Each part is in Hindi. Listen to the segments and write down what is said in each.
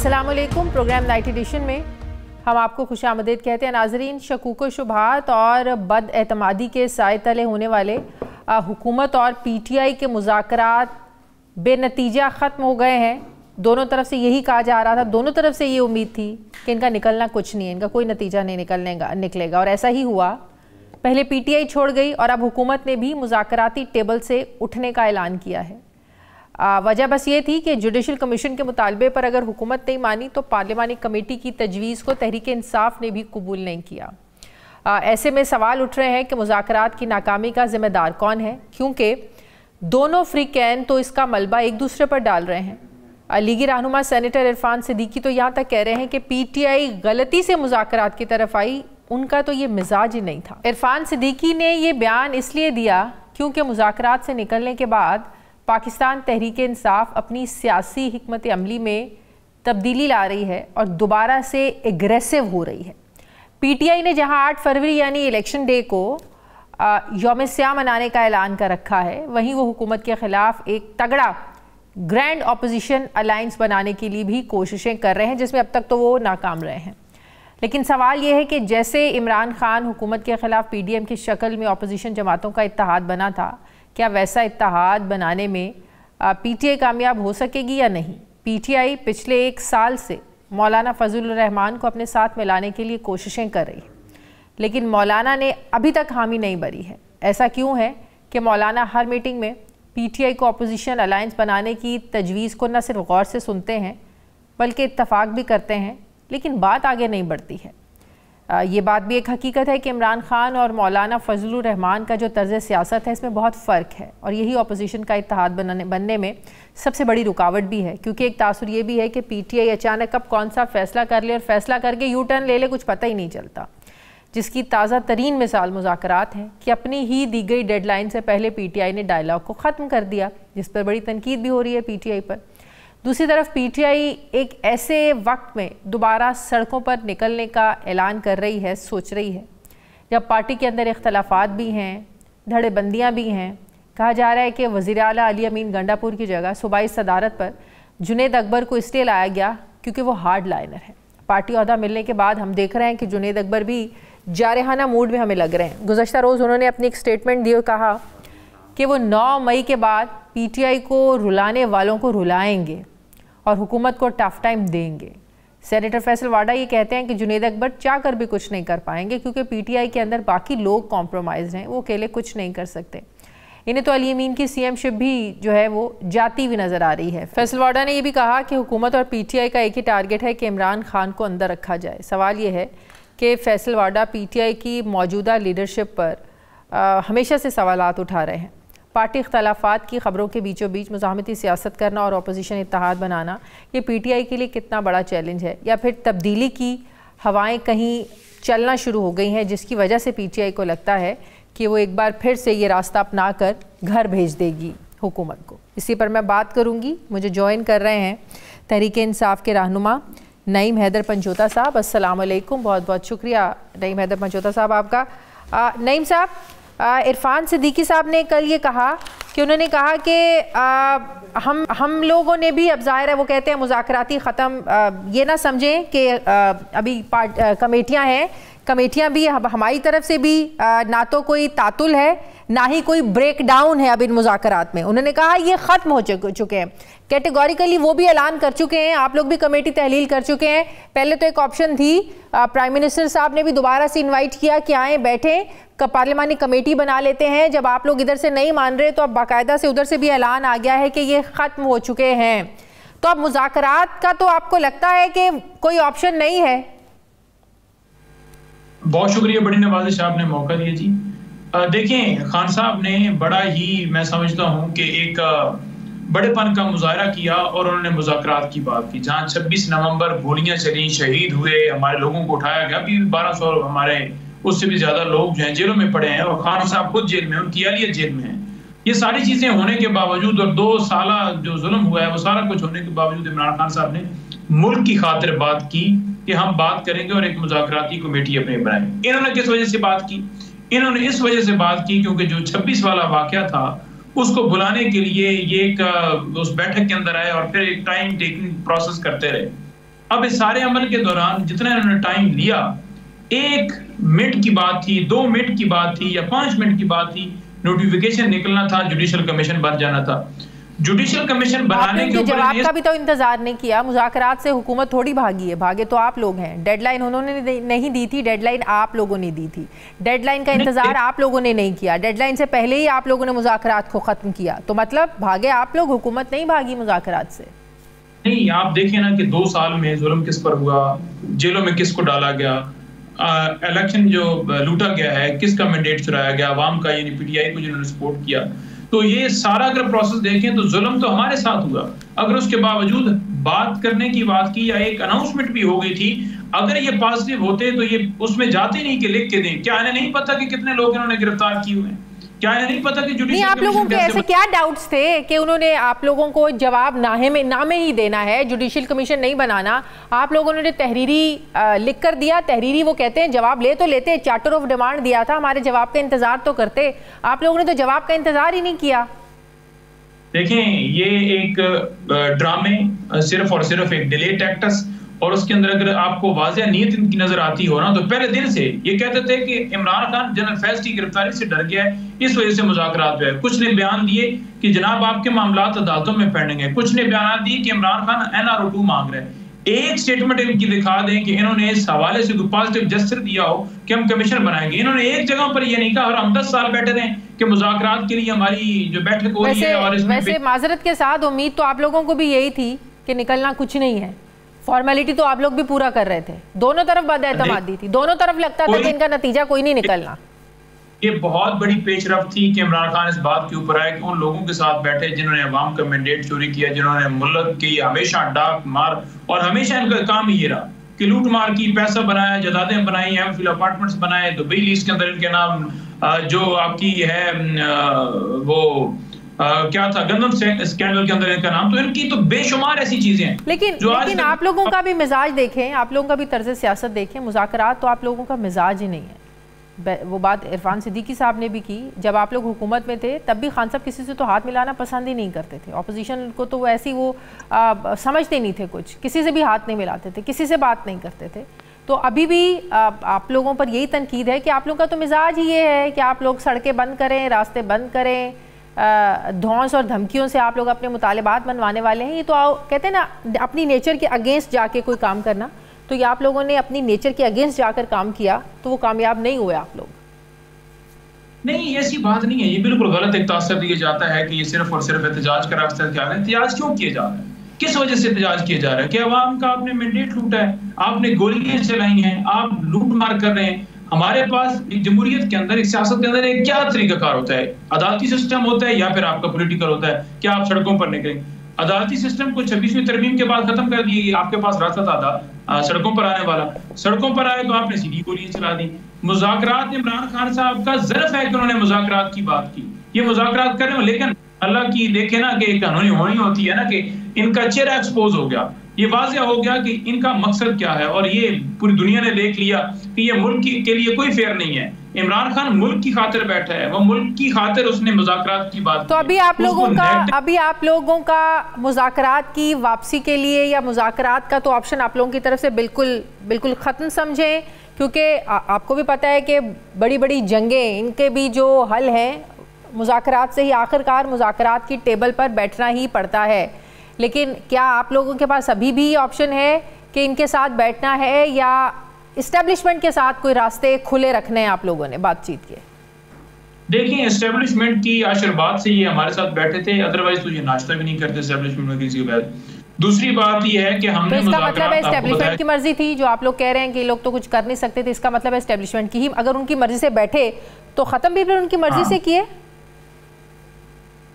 अस्सलामुअलैकुम। प्रोग्राम नाइट एडिशन में हम आपको खुशामदीद कहते हैं। नाजरीन, शकूक शुबहात और बदएतमादी के साए तले होने वाले हुकूमत और PTI के मुज़ाकरात बेनतीजा ख़त्म हो गए हैं। दोनों तरफ से यही कहा जा रहा था, दोनों तरफ से ये उम्मीद थी कि इनका निकलना कुछ नहीं है, इनका कोई नतीजा नहीं निकलेगा और ऐसा ही हुआ। पहले PTI छोड़ गई और अब हुकूमत ने भी मुज़ाकराती टेबल से उठने का ऐलान किया है। वजह बस ये थी कि जुडिशल कमीशन के मुतालबे पर अगर हुकूमत नहीं मानी तो पार्लिमानी कमेटी की तजवीज़ को तहरीक इंसाफ ने भी कबूल नहीं किया। ऐसे में सवाल उठ रहे हैं कि मुज़ाकरात की नाकामी का ज़िम्मेदार कौन है, क्योंकि दोनों फ़रीक़ैन तो इसका मलबा एक दूसरे पर डाल रहे हैं। लीगी रहनुमा सेनेटर इरफान सिद्दीकी तो यहाँ तक कह रहे हैं कि PTI गलती से मुज़ाकरात की तरफ आई, उनका तो ये मिजाज ही नहीं था। इरफान सिद्दीकी ने ये बयान इसलिए दिया क्योंकि मुज़ाकरात से निकलने के बाद पाकिस्तान तहरीक इंसाफ अपनी सियासी हिकमत अमली में तब्दीली ला रही है और दोबारा से एग्रेसिव हो रही है। PTI ने जहां 8 फरवरी यानी इलेक्शन डे को यौम स्याह मनाने का ऐलान कर रखा है, वहीं वो हुकूमत के ख़िलाफ़ एक तगड़ा ग्रैंड अपोजिशन अलायंस बनाने के लिए भी कोशिशें कर रहे हैं, जिसमें अब तक तो वो नाकाम रहे हैं। लेकिन सवाल ये है कि जैसे इमरान खान हुकूमत के ख़िलाफ़ PDM की शक्ल में अपोजिशन जमातों का इत्तेहाद बना था, क्या वैसा इत्तेहाद बनाने में PTI कामयाब हो सकेगी या नहीं? PTI पिछले 1 साल से मौलाना फजलुर रहमान को अपने साथ मिलाने के लिए कोशिशें कर रही है, लेकिन मौलाना ने अभी तक हामी नहीं भरी है। ऐसा क्यों है कि मौलाना हर मीटिंग में PTI को अपोजिशन अलायंस बनाने की तजवीज़ को न सिर्फ गौर से सुनते हैं बल्कि इत्तफाक भी करते हैं, लेकिन बात आगे नहीं बढ़ती है। ये बात भी एक हकीकत है कि इमरान खान और मौलाना फजलुर रहमान का जो तर्ज़ सियासत है, इसमें बहुत फ़र्क है और यही अपोजिशन का इत्तेहाद बनने में सबसे बड़ी रुकावट भी है, क्योंकि एक तासुर ये भी है कि PTI अचानक कब कौन सा फ़ैसला कर ले और फ़ैसला करके यू टर्न ले ले, कुछ पता ही नहीं चलता। जिसकी ताज़ा तरीन मिसाल मुज़ाकरात हैं कि अपनी ही दी गई डेडलाइन से पहले PTI ने डायलॉग को ख़त्म कर दिया, जिस पर बड़ी तनकीद भी हो रही है PTI पर। दूसरी तरफ PTI एक ऐसे वक्त में दोबारा सड़कों पर निकलने का ऐलान कर रही है, सोच रही है, जब पार्टी के अंदर इख्तलाफात भी हैं, धड़ेबंदियाँ भी हैं। कहा जा रहा है कि वज़ीर आला अली अमीन गंडापुर की जगह सूबाई सदारत पर जुनैद अकबर को इसलिए लाया गया क्योंकि वो हार्ड लाइनर है। पार्टी ओहदा मिलने के बाद हम देख रहे हैं कि जुनैद अकबर भी जारहाना मूड में हमें लग रहे हैं। गुज़श्ता रोज़ उन्होंने अपनी एक स्टेटमेंट दी और कहा कि वो 9 मई के बाद PTI को रुलाने वालों को रुलाएंगे और हुकूमत को टफ टाइम देंगे। सेनेटर फैसल वाडा ये कहते हैं कि जुनैद अकबर चाह कर भी कुछ नहीं कर पाएंगे क्योंकि PTI के अंदर बाकी लोग कॉम्प्रोमाइज़ हैं, वो अकेले कुछ नहीं कर सकते। इन्हें तो अली अमीन की CM शिप भी जो है वो जाती हुई नज़र आ रही है। फैसल वाडा ने यह भी कहा कि हुकूमत और PTI का एक ही टारगेट है कि इमरान खान को अंदर रखा जाए। सवाल ये है कि फैसल वाडा PTI की मौजूदा लीडरशिप पर हमेशा से सवालात उठा रहे हैं। पार्टी इख्तलाफात की ख़बरों के बीचों बीच मुज़ाहमती सियासत करना और अपोजिशन इत्तेहाद बनाना, ये PTI के लिए कितना बड़ा चैलेंज है, या फिर तब्दीली की हवाएं कहीं चलना शुरू हो गई हैं जिसकी वजह से PTI को लगता है कि वो एक बार फिर से ये रास्ता अपना कर घर भेज देगी हुकूमत को। इसी पर मैं बात करूँगी। मुझे ज्वाइन कर रहे हैं तहरीक इंसाफ के रहनुमा नईम हैदर पंचोता साहब। अस्सलाम वालेकुम। बहुत बहुत शुक्रिया नईम हैदर पंचोता साहब आपका। नईम साहब, इरफान सिद्दीकी साहब ने कल ये कहा कि उन्होंने कहा कि हम लोगों ने भी, अब ज़ाहिर है वो कहते हैं मुज़ाकराती ख़त्म, ये ना समझें कि अभी कमेटियां हैं, कमेटियां भी हमारी तरफ से भी ना तो कोई तातुल है ना ही कोई ब्रेक डाउन है अब इन मुज़ाकरात में। उन्होंने कहा ये ख़त्म हो चुके हैं, कैटेगोरिकली वो भी ऐलान कर चुके हैं, आप लोग भी कमेटी तहलील कर चुके हैं। पहले तो एक ऑप्शन थी, प्राइम मिनिस्टर साहब ने भी दोबारा से इनवाइट किया कि आएँ बैठें, पार्लिमानी कमेटी बना लेते हैं। जब आप लोग इधर से नहीं मान रहे तो अब बाकायदा से उधर से भी ऐलान आ गया है कि ये ख़त्म हो चुके हैं। तो अब मुज़ाकरात का तो आपको लगता है कि कोई ऑप्शन नहीं है? बहुत शुक्रिया, बड़ी नवाजिश आपने मौका दिया जी। देखें, खान साहब ने बड़ा ही, मैं समझता हूं कि एक बड़ेपन का मुजाहरा किया और उन्होंने मुज़ाकरात की बात की। जहां 26 नवंबर गोलियां चली, शहीद हुए, हमारे लोगों को उठाया गया, अभी 1200 हमारे उससे भी ज्यादा लोग जो हैं जेलों में पड़े हैं और खान साहब खुद जेल में, उनकी अहलियत जेल में है। ये सारी चीजें होने के बावजूद और 2 साल जो जुल्म हुआ है वो सारा कुछ होने के बावजूद इमरान खान साहब ने मुल्क की खातिर बात की कि हम बात करेंगे और एक मुज़ाकराती कमेटी अपने बनाएंगे। इन्होंने किस वजह से बात की? इन्होंने इस वजह से बात की क्योंकि जो 26 वाला वाकया था उसको बुलाने के लिए ये एक उस बैठक के अंदर आए और फिर एक टाइम टेकिंग प्रोसेस करते रहे। अब इस सारे अमल के दौरान जितना इन्होंने टाइम लिया, 1 मिनट की बात थी, 2 मिनट की बात थी या 5 मिनट की बात थी, नोटिफिकेशन निकलना था, जुडिशियल कमीशन बन जाना था। जुडिशियल कमीशन बनाने के ऊपर जवाब का भी तो इंतजार नहीं किया। मुज़ाकरात से हुकूमत थोड़ी भागी है, भागे तो आप लोग हैं। डेडलाइन उन्होंने नहीं दी थी, डेडलाइन आप लोगों ने दी थी। डेडलाइन का इंतजार आप लोगों ने नहीं किया, डेडलाइन से पहले ही आप लोगों ने मुज़ाकरात को खत्म किया। तो मतलब भागे आप लोग, हुकूमत नहीं भागी मुज़ाकरात से। नहीं, आप देखिए ना कि 2 साल में जुल्म किस पर हुआ, जेलों में किसको डाला गया, इलेक्शन जो लूटा गया है, किसका मैंडेट चुराया गया, अवाम का, यानी पीटीआई को जिन्होंने सपोर्ट किया। तो ये सारा अगर प्रोसेस देखें तो जुल्म तो हमारे साथ हुआ। अगर उसके बावजूद बात करने की बात की या एक अनाउंसमेंट भी हो गई थी, अगर ये पॉजिटिव होते तो ये उसमें जाते नहीं कि लिख के दें। क्या इन्हें नहीं पता कि कितने लोग इन्होंने गिरफ्तार किए हुए हैं? क्या इन्हें नहीं पता कि जुडिशियल आप लोगों के ऐसे क्या डाउट्स थे कि उन्होंने आप लोगों को जवाब नामे ही देना है, जुडिशियल कमीशन नहीं बनाना? आप लोगों ने तहरीरी लिख कर दिया, तहरीरी वो कहते हैं जवाब ले तो लेते, चार्टर ऑफ डिमांड दिया था, हमारे जवाब का इंतजार तो करते। आप लोगों ने तो जवाब का इंतजार ही नहीं किया। देखें, ये एक ड्रामे, सिर्फ और सिर्फ एक डिले टैक्टिक्स, और उसके अंदर अगर आपको वाज़ेह नीयत इनकी नजर आती हो ना, तो पहले दिन से ये कहते थे कि इमरान खान जनरल फैज की गिरफ्तारी से डर गया है, इस वजह से मुज़ाकरात पे है। कुछ ने बयान दिए कि जनाब आपके मामलात अदालतों में पेंडिंग है, कुछ ने बयान दिए कि इमरान खान NRO 2 मांग रहे हैं। एक स्टेटमेंट इनकी दिखा दें कि इन्होंने इस हवाले से कोई पॉजिटिव जेस्चर दिया हो कि हम कमीशन बनाएंगे। इन्होंने एक जगह पर ये नहीं कहा, और हम 10 साल बैठे रहे कि मुज़ाकरात के लिए हमारी जो बैठक हो रही है। और वैसे माजरत के साथ उम्मीद तो आप लोगों को भी यही थी कि निकलना कुछ नहीं है, फॉर्मेलिटी तो आप लोग भी पूरा कर रहे थे। दोनों तरफ बदएतमादी थी, दोनों तरफ लगता था कि इनका नतीजा कोई नहीं निकलना। ये बहुत बड़ी पेशरफ्त थी कि इमरान खान इस बात के ऊपर आए कि उन लोगों के साथ बैठे जिन्होंने अवाम का मैंडेट चोरी किया, जिन्होंने मुल्क की हमेशा डाक मार, और हमेशा इनका काम ये रहा कि लूट मार की, पैसा बनाया, जायदादें बनाई, एमफिल अपार्टमेंट्स बनाए, दुबई लीज के अंदर इनके नाम जो आपकी है वो क्या था, गंदम स्कैंडल के अंदर इनका नाम। तो इनकी तो बेशुमार ऐसी चीजें हैं। लेकिन आप लोगों का भी मिजाज देखें, आप लोगों का भी तर्ज सियासत देखें, मुज़ाकरात तो आप लोगों का मिजाज ही नहीं है। वो बात इरफान सिद्दीकी साहब ने भी की, जब आप लोग हुकूमत में थे तब भी खान साहब किसी से तो हाथ मिलाना पसंद ही नहीं करते थे। ऑपोजिशन को तो ऐसी वो समझते नहीं थे, कुछ किसी से भी हाथ नहीं मिलाते थे, किसी से बात नहीं करते थे। तो अभी भी आप लोगों पर यही तनकीद है कि आप लोगों का तो मिजाज ही ये है कि आप लोग सड़कें बंद करें, रास्ते बंद करें, धौंस और धमकियों से आप लोग अपने मुतालिबात बनवाने वाले हैं। ये तो कहते हैं ना, अपनी नेचर के अगेंस्ट जाके कोई काम करना। तो ये आप लोगों ने अपनी नेचर के अगेंस्ट जाकर काम किया, तो वो कामयाब नहीं हुए आप लोग। नहीं, ऐसी बात नहीं है, ये बिल्कुल गलत एक तासर दिया जाता है कि ये सिर्फ और सिर्फ एहतजाज का रास्ता क्या है। एहतजाज क्यों किया जा रहा है, किस वजह से एहतजाज किया जा रहा है? कि अवाम का आपने मैंडेट लूटा है, आपने गोलियां चलाई हैं, आप लूट मार कर रहे हैं। हमारे पास एक जमहूरियत के अंदर, एक सियासत के अंदर एक क्या तरीकाकार होता है? अदालती सिस्टम होता है या फिर आपका पॉलिटिकल होता है? क्या आप सड़कों पर निकलें? अदालती सिस्टम को 26वीं तरमीम के बाद खत्म कर दिए, आपके पास रास्ता था सड़कों पर आने वाला। सड़कों पर आए तो आपने सीधी गोलियां चला दी। मुज़ाकरात, इमरान खान साहब का ज़र्फ है कि उन्होंने मुज़ाकरात की बात की, ये मुज़ाकरात कर रहे हो, लेकिन अल्लाह की देखे ना कि कानूनी होनी होती है ना कि इनका चेहरा एक्सपोज हो गया, ये वाज़ेह हो गया कि इनका मकसद क्या है। और ये पूरी दुनिया ने देख लिया कि ये मुल्क के लिए कोई फेयर नहीं है। इमरान खान मुल्क की खातिर बैठा है, वो मुल्क की खातिर उसने मुज़ाकरात की बात। तो अभी आप लोगों का मुज़ाकरात की वापसी के लिए या मुज़ाकरात का तो ऑप्शन आप लोगों की तरफ से बिल्कुल ख़त्म समझें, क्योंकि आपको भी पता है कि बड़ी बड़ी जंगें, इनके भी जो हल हैं मुज़ाकरात से ही आखिरकार मुज़ाकरात की टेबल पर बैठना ही पड़ता है। लेकिन क्या आप लोगों के पास अभी भी ऑप्शन है कि इनके साथ बैठना है, या इस्टेब्लिशमेंट के साथ कोई रास्ते खुले रखने हैं आप लोगों ने बातचीत के? देखिए, एस्टेब्लिशमेंट की आशीर्वाद से ये हमारे साथ बैठे थे, अदरवाइज तो ये नाश्ता भी नहीं करते एस्टेब्लिशमेंट में किसी के। दूसरी बात ये है कि हमने, तो इसका मतलब है एस्टेब्लिशमेंट की मर्जी थी, जो आप लोग कह रहे हैं कि लोग तो कुछ कर नहीं सकते थे, इसका मतलब एस्टेब्लिशमेंट की ही, अगर उनकी मर्जी से बैठे तो खत्म भी फिर उनकी मर्जी से किए।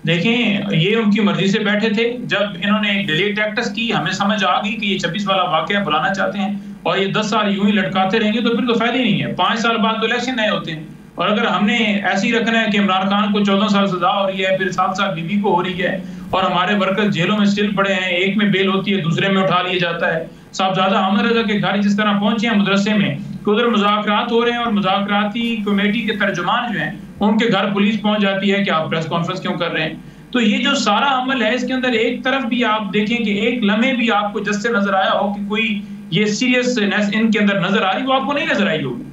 देखें, ये उनकी मर्जी से बैठे थे। जब इन्होंने डिले टैक्टिक्स की, हमें समझ आ गई कि ये 26 वाला वाकया बुलाना चाहते हैं और ये 10 साल यूं ही लटकाते रहेंगे तो फिर तो फायदा ही नहीं है। 5 साल बाद तो इलेक्शन नए होते हैं, और अगर हमने ऐसे ही रखना है कि इमरान खान को 14 साल सजा हो रही है, फिर 7 साल बीबी को हो रही है, और हमारे वर्कर्स जेलों में स्टिल पड़े हैं, एक में बेल होती है, दूसरे में उठा लिया जाता है। साहबजादा अहमद रजा के घर जिस तरह पहुंचे हैं मदरसे में, कि उधर मुज़ाकरात हो रहे हैं और मुज़ाकराती कमेटी के तर्जुमान जो हैं उनके घर पुलिस पहुंच जाती है कि आप प्रेस कॉन्फ्रेंस क्यों कर रहे हैं। तो ये जो सारा अमल है इसके अंदर एक तरफ भी आप देखें कि एक लम्हे भी आपको जज से नजर आया हो कि कोई ये सीरियसनेस इनके अंदर नजर आ रही, वो आपको नहीं नजर आई होगी।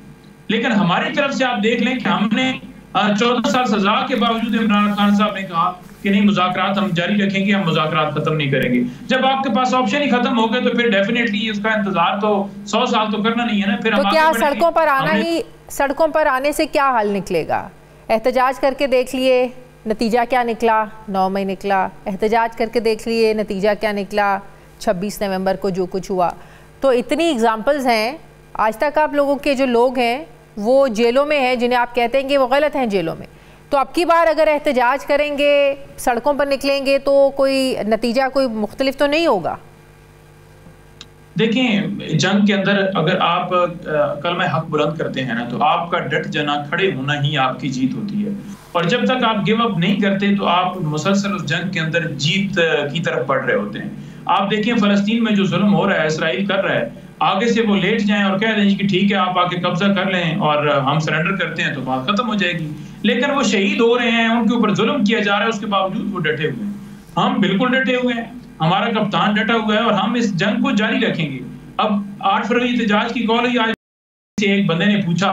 लेकिन हमारी तरफ से आप देख लें कि हमने 14 साल सजा के बावजूद इमरान खान साहब ने कहा कि नहीं मुज़ाकरात हम जारी रखेंगे, हम मुज़ाकरात खत्म नहीं करेंगे। जब आपके पास ऑप्शन ही खत्म हो गए तो फिर डेफिनेटली इसका इंतजार तो 100 साल तो करना नहीं है ना। फिर तो क्या सड़कों पर आने से क्या हल निकलेगा? एहतजाज करके देख लिए, नतीजा क्या निकला? 9 मई निकला। एहतजाज करके देख लिए, नतीजा क्या निकला? 26 नवंबर को जो कुछ हुआ। तो इतनी एग्जाम्पल्स हैं। आज तक आप लोगों के जो लोग हैं वो जेलों में हैं, जिन्हें आप कहते हैं कि वो गलत हैं जेलों में। तो अब की बार अगर एहतजाज करेंगे, सड़कों पर निकलेंगे, तो कोई नतीजा कोई मुख्तलिफ तो नहीं होगा? देखें, जंग के अंदर अगर आप कलमा हक बुलंद करते हैं ना, तो आपका डट जाना, खड़े होना ही आपकी जीत होती है। और जब तक आप गिव अप नहीं करते तो आप मुसलसल उस जंग के अंदर जीत की तरफ बढ़ रहे होते हैं। आप देखिए फलस्तीन में जो जुल्म हो रहा है, इसराइल कर रहा है, आगे से वो लेट जाएं और कह दें कि ठीक है आप आके कब्जा कर लें और हम सरेंडर करते हैं तो बात खत्म हो जाएगी। लेकिन वो शहीद हो रहे हैं, उनके ऊपर जुल्म किया जा रहा है, उसके बावजूद वो डटे हुए हैं। हम बिल्कुल डटे हुए हैं, हमारा कप्तान डटा हुआ है और हम इस जंग को जारी रखेंगे। अब 8 फरवरी एहतजाज की कॉल हुई, आज से एक बंदे ने पूछा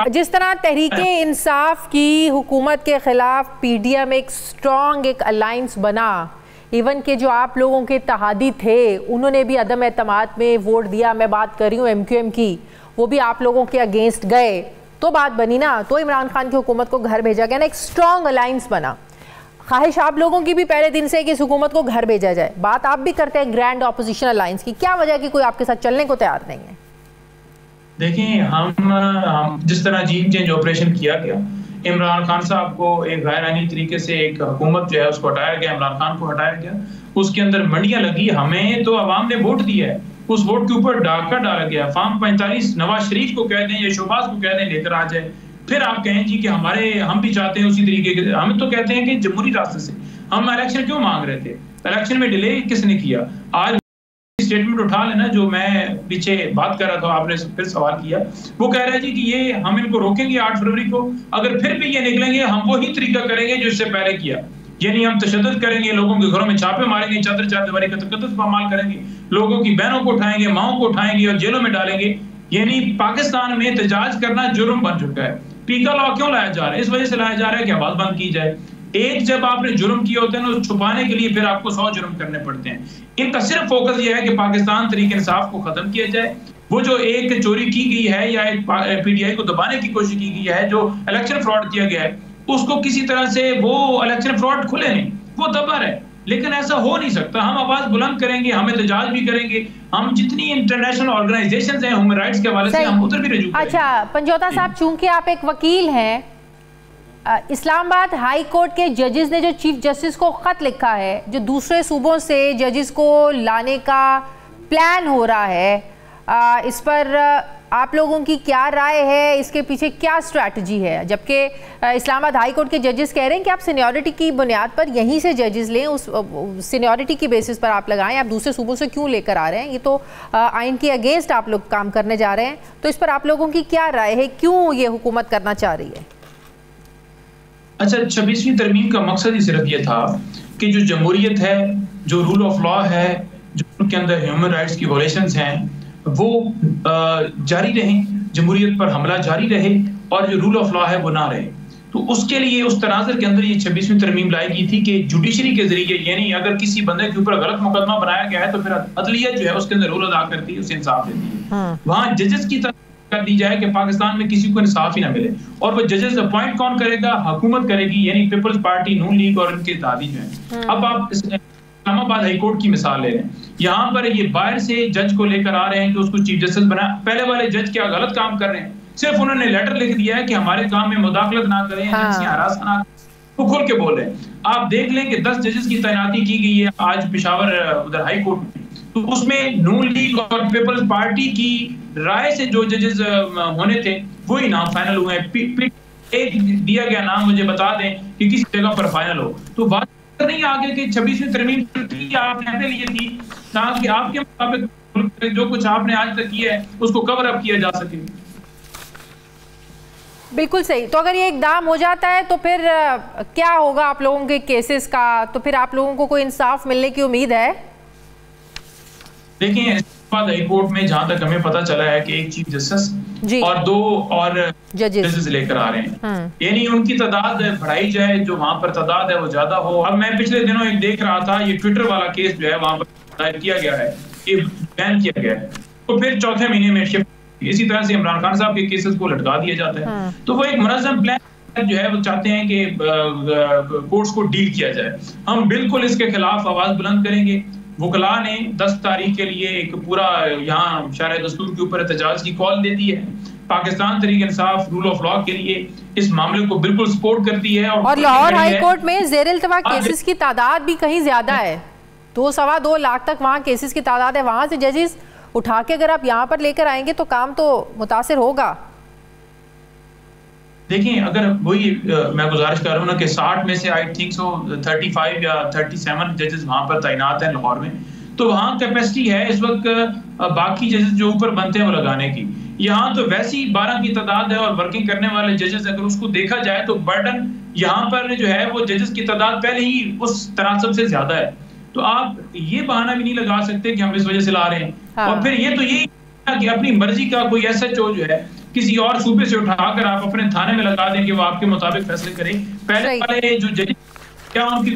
जिस तरह तहरीके इंसाफ की हुकूमत के खिलाफ पीडीएम एक स्ट्रॉन्ग एक अलायंस बना, इवन के जो आप लोगों के तहादी थे उन्होंने भी अदम एतमाद में वोट दिया। मैं बात कर रही हूँ एमक्यूएम की, वो भी आप लोगों के अगेंस्ट गए, तो बात बनी ना, तो इमरान खान की हुकूमत को घर भेजा गया ना, एक स्ट्रॉन्ग अलायंस बना। ख्वाहिश आप लोगों की भी पहले दिन से कि इस हुकूमत को घर भेजा जाए। बात आप भी करते हैं ग्रैंड ऑपोजिशन अलायंस की, क्या वजह कि कोई आपके साथ चलने को तैयार नहीं है? देखिए, हम जिस तरह जीन चेंज ऑपरेशन किया गया, इमरान खान साहब को एक गैर आईनी तरीके से एक हुकूमत जो है उसको हटाया गया, इमरान खान को हटाया गया, उसके अंदर मंडियां लगी। हमें तो अवाम ने वोट दिया है, उस वोट के ऊपर डाका डाला गया। फार्म 45 नवाज शरीफ को कह दें या शहबाज को कह दें लेकर आ जाए, फिर आप कहें जी कि हम भी चाहते हैं उसी तरीके के। हम तो कहते हैं कि जमहूरी रास्ते से हम इलेक्शन क्यों मांग रहे थे? इलेक्शन में डिले किसने किया? आज स्टेटमेंट उठा लेना, जो मैं पीछे बात कर रहा था, आपने फिर सवाल किया, वो कह रहा है जी कि ये हम इनको रोकेंगे 8 फरवरी को, अगर फिर भी ये निकलेंगे हम वही तरीका करेंगे जो इससे पहले किया, यानी हम तशद्दुद करेंगे, लोगों के घरों में छापे मारेंगे, चादर चारदीवारी का तकद्दुस पामाल करेंगे, लोगों की बहनों को उठाएंगे, माओं को उठाएंगे और जेलों में डालेंगे। यानी पाकिस्तान में एहतजाज करना जुर्म बन चुका है। पीका लॉ क्यों लाया जा रहा है? इस वजह से लाया जा रहा है कि आवाज बंद की जाए। एक जब आपने जुर्म किया होता है ना, छुपाने के लिए फिर आपको 100 जुर्म करने पड़ते हैं। इनका सिर्फ फोकस यह है कि पाकिस्तान तरीके इंसाफ को खत्म किया जाए। वो जो एक चोरी की गई है या एक पीटीआई को दबाने की कोशिश की गई है, जो इलेक्शन फ्रॉड किया गया है, उसको किसी तरह से वो इलेक्शन फ्रॉड खुले नहीं, वो दबा रहे। लेकिन ऐसा हो नहीं सकता। हम आवाज बुलंद करेंगे, हम एहतजाज भी करेंगे, हम जितनी इंटरनेशनल ऑर्गेनाइजेशंस हैं ह्यूमन राइट्स के हवाले से हम उधर भी रजू करेंगे। अच्छा पंजोता साहब, चूंकि आप एक वकील हैं, इस्लामाबाद हाई कोर्ट के जजेस ने जो चीफ जस्टिस को खत लिखा है, जो दूसरे सूबों से जजेस को लाने का प्लान हो रहा है, इस पर आप लोगों की क्या राय है? इसके पीछे क्या स्ट्रैटेजी है? जबकि इस्लामाबाद हाई कोर्ट के जजेस कह रहे हैं कि आप सीनियरिटी की बुनियाद पर यहीं से जजेस लें, उस सीनियरिटी की बेसिस पर आप लगाएं, आप दूसरे सूबों से क्यों लेकर आ रहे हैं? ये तो आइन के अगेंस्ट आप लोग काम करने जा रहे हैं। तो इस पर आप लोगों की क्या राय है, क्यों ये हुकूमत करना चाह रही है? अच्छा, 26वीं तरमीम का मकसद ही सिर्फ ये था कि जो जमहूरियत है, जो रूल ऑफ लॉ है, जो उनके अंदर ह्यूमन राइट्स की वायलेशंस हैं, वो जारी रहें, जमहूरियत पर हमला जारी रहे और जो रूल ऑफ लॉ है वो ना रहे। तो उसके लिए उस तनाज़ुर के अंदर ये 26वीं तरमीम लाई गई थी कि जुडिशरी के जरिए, यानी अगर किसी बंदे के ऊपर गलत मुकदमा बनाया गया है तो फिर अदलिया जो है उसके अंदर रोल अदा करती है, उसे इंसाफ देती है। वहां जजेस की तरफ कर दी जाए कि पाकिस्तान में किसी को इंसाफ ही ना मिले। और वो जजेस अपॉइंट कौन करेगा? हुकूमत करेगी, यानी पीपल्स पार्टी, नून लीग और उनके इत्तेहादी जो है। अब आप इस्लामाबाद हाई कोर्ट की मिसाल ले लें, यहाँ पर ये बाहर से जज को लेकर आ रहे हैं कि उसको चीफ जस्टिस बना। पहले वाले जज क्या गलत काम कर रहे हैं? सिर्फ उन्होंने लेटर लिख दिया है कि हमारे काम में मुदाखलत ना करें, हरास ना, वो खुल के बोल रहे हैं। आप देख लें कि 10 जजेस की तैनाती की गई है आज पेशावर उधर हाई कोर्ट में, तो उसमें नून लीग और पीपल्स पार्टी की राय से जो जजेस होने थे वही नाम फाइनल हुए हैं। एक दिया गया नाम मुझे बता दें कि किसी जगह पर फाइनल हो। तो बात नहीं आगे कि 26वीं तरमीम आपने लिए थी ताकि आपके मुताबिक जो कुछ आपने आज तक किया है उसको कवर अप किया जा सके। बिल्कुल सही। तो अगर ये इकदाम हो जाता है तो फिर क्या होगा आप लोगों के केसेस का? तो फिर आप लोगों को कोई इंसाफ मिलने की उम्मीद है? देखिए, हाई कोर्ट में जहां तक हमें पता चला है कि एक चीफ जस्टिस और 2 और जजेस लेकर आ रहे हैं, यानी उनकी तादाद बढ़ाई जाए, जो वहां पर तादाद है वो ज्यादा हो। अब मैं पिछले दिनों एक देख रहा था, ये ट्विटर वाला केस जो है वहां पर दायर किया गया है, ये बैन किया गया है, तो फिर चौथे महीने में शिफ्ट, इसी तरह से इमरान खान साहब के केसेस को लटका दिया जाता है। तो वो एक मुनज़्ज़म प्लान जो है वो चाहते हैं कि कोर्ट्स को डील किया जाए। हम बिल्कुल इसके खिलाफ आवाज बुलंद करेंगे। वकला ने 10 तारीख के लिए एक पूरा यहाँ शरह दस्तूर के ऊपर एहतजाज की कॉल दे दी है। Pakistan Tehreek Insaf rule of law के लिए इस मामले को बिल्कुल सपोर्ट करती है। और लाहौर हाई कोर्ट में ज़ेर इल्तवा केसेस की तादाद भी कहीं ज्यादा है, 2-2.25 लाख तक वहाँ केसेस की तादाद है। वहां से जजेस उठा के अगर आप यहाँ पर लेकर आएंगे तो काम तो मुतासिर होगा। देखिए, अगर वही मैं गुजारिश कर रहा हूँ ना कि 60 में से आई थिंक सो 35 या 37 जजेस वहां पर तैनात हैं लाहौर में, तो वहाँ कैपेसिटी है इस वक्त बाकी जजेस जो ऊपर बनते हैं वो लगाने की। यहाँ तो वैसे ही 12 की तादाद है और वर्किंग करने वाले जजेस अगर उसको देखा जाए तो बर्डन यहाँ पर जो है वो जजेस की तादाद पहले ही उस तनासब से ज्यादा है। तो आप ये बहाना भी नहीं लगा सकते कि हम इस वजह से ला रहे हैं। हाँ। और फिर ये तो यही कि अपनी मर्जी का कोई SHO जो है किसी और सूबे से उठाकर आप अपने थाने में लगा दें कि वो आपके मुताबिक फैसले करें। पहले वाले जो जज क्या उनकी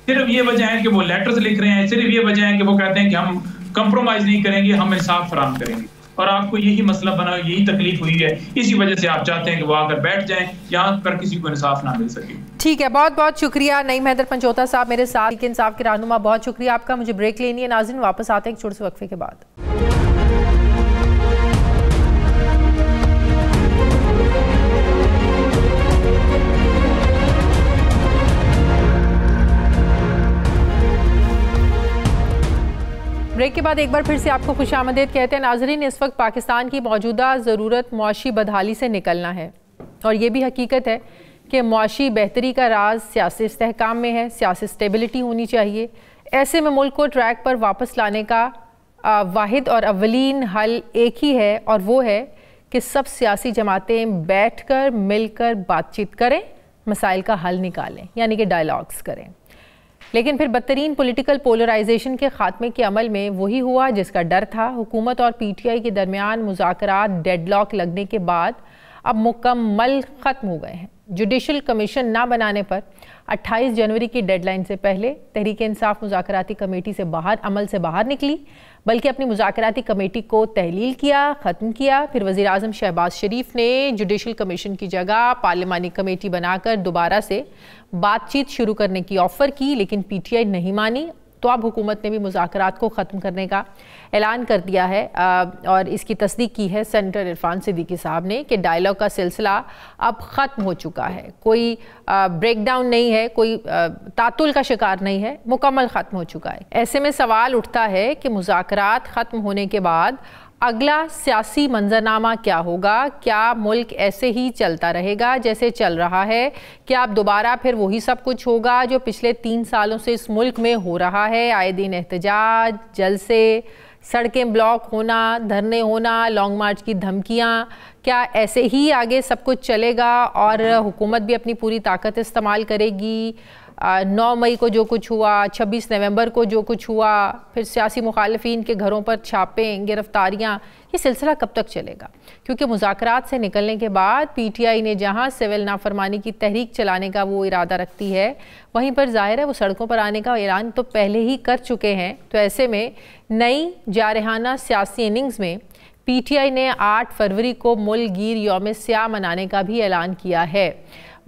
सिर्फ ये वजह है कि वो लेटर्स लिख रहे हैं, सिर्फ ये वजह है कि वो कहते हैं कि हम कंप्रोमाइज नहीं करेंगे, हम इंसाफ फराहम करेंगे। और आपको यही मसला बना, यही तकलीफ हुई है, इसी वजह से आप चाहते हैं कि वो आकर बैठ जाएं, यहाँ पर किसी को इंसाफ ना मिल सके। ठीक है, बहुत बहुत शुक्रिया नईम हैदर पंचोता साहब मेरे साथ इंसाफ के रहनुमा, बहुत शुक्रिया आपका। मुझे ब्रेक लेनी है नाज़रीन, वापस आते हैं एक छोटे से वक्फे के बाद। ब्रेक के बाद एक बार फिर से आपको खुशामदीद कहते हैं नाजरीन। इस वक्त पाकिस्तान की मौजूदा ज़रूरत मुआशी बदहाली से निकलना है, और ये भी हकीकत है कि मुआशी बेहतरी का राज सियासी इस्तेहकाम में है। सियासी स्टेबिलिटी होनी चाहिए। ऐसे में मुल्क को ट्रैक पर वापस लाने का वाहिद और अवलीन हल एक ही है, और वो है कि सब सियासी जमातें बैठकर मिलकर बातचीत करें, मसाइल का हल निकालें, यानी कि डायलॉग्स करें। लेकिन फिर बदतरीन पॉलिटिकल पोलराइजेशन के खात्मे के अमल में वही हुआ जिसका डर था। हुकूमत और PTI के दरमियान मुज़ाकरात डेडलॉक लगने के बाद अब मुकम्मल ख़त्म हो गए हैं। जुडिशल कमीशन ना बनाने पर 28 जनवरी की डेडलाइन से पहले तहरीक इंसाफ मुज़ाकराती कमेटी से अमल से बाहर निकली, बल्कि अपनी मुज़ाकराती कमेटी को तहलील किया, ख़त्म किया। फिर वज़ीर आज़म शहबाज शरीफ ने जुडिशल कमीशन की जगह पार्लिमानी कमेटी बनाकर दोबारा से बातचीत शुरू करने की ऑफ़र की, लेकिन PTI नहीं मानी। तो अब हुकूमत ने भी मुज़ाकरात को ख़त्म करने का ऐलान कर दिया है, और इसकी तस्दीक की है सेनेटर इरफान सिद्दीकी साहब ने कि डायलॉग का सिलसिला अब ख़त्म हो चुका है। कोई ब्रेक डाउन नहीं है, कोई तातुल का शिकार नहीं है, मुकम्मल ख़त्म हो चुका है। ऐसे में सवाल उठता है कि मुज़ाकरात ख़त्म होने के बाद अगला सियासी मंजरनामा क्या होगा? क्या मुल्क ऐसे ही चलता रहेगा जैसे चल रहा है? क्या अब दोबारा फिर वही सब कुछ होगा जो पिछले 3 सालों से इस मुल्क में हो रहा है? आए दिन एहतजाज, जलसे, सड़कें ब्लॉक होना, धरने होना, लॉन्ग मार्च की धमकियाँ, क्या ऐसे ही आगे सब कुछ चलेगा और हुकूमत भी अपनी पूरी ताकत इस्तेमाल करेगी? 9 मई को जो कुछ हुआ, 26 नवंबर को जो कुछ हुआ, फिर सियासी मुखालिफिन के घरों पर छापे, गिरफ्तारियाँ, ये सिलसिला कब तक चलेगा? क्योंकि मुज़ाकरात से निकलने के बाद PTI ने जहां सिविल नाफरमानी की तहरीक चलाने का वो इरादा रखती है, वहीं पर जाहिर है वो सड़कों पर आने का ऐलान तो पहले ही कर चुके हैं। तो ऐसे में नई जारहाना सियासी इनिंग्स में PTI ने 8 फरवरी को मुल्क गिर यौम स्याह मनाने का भी ऐलान किया है।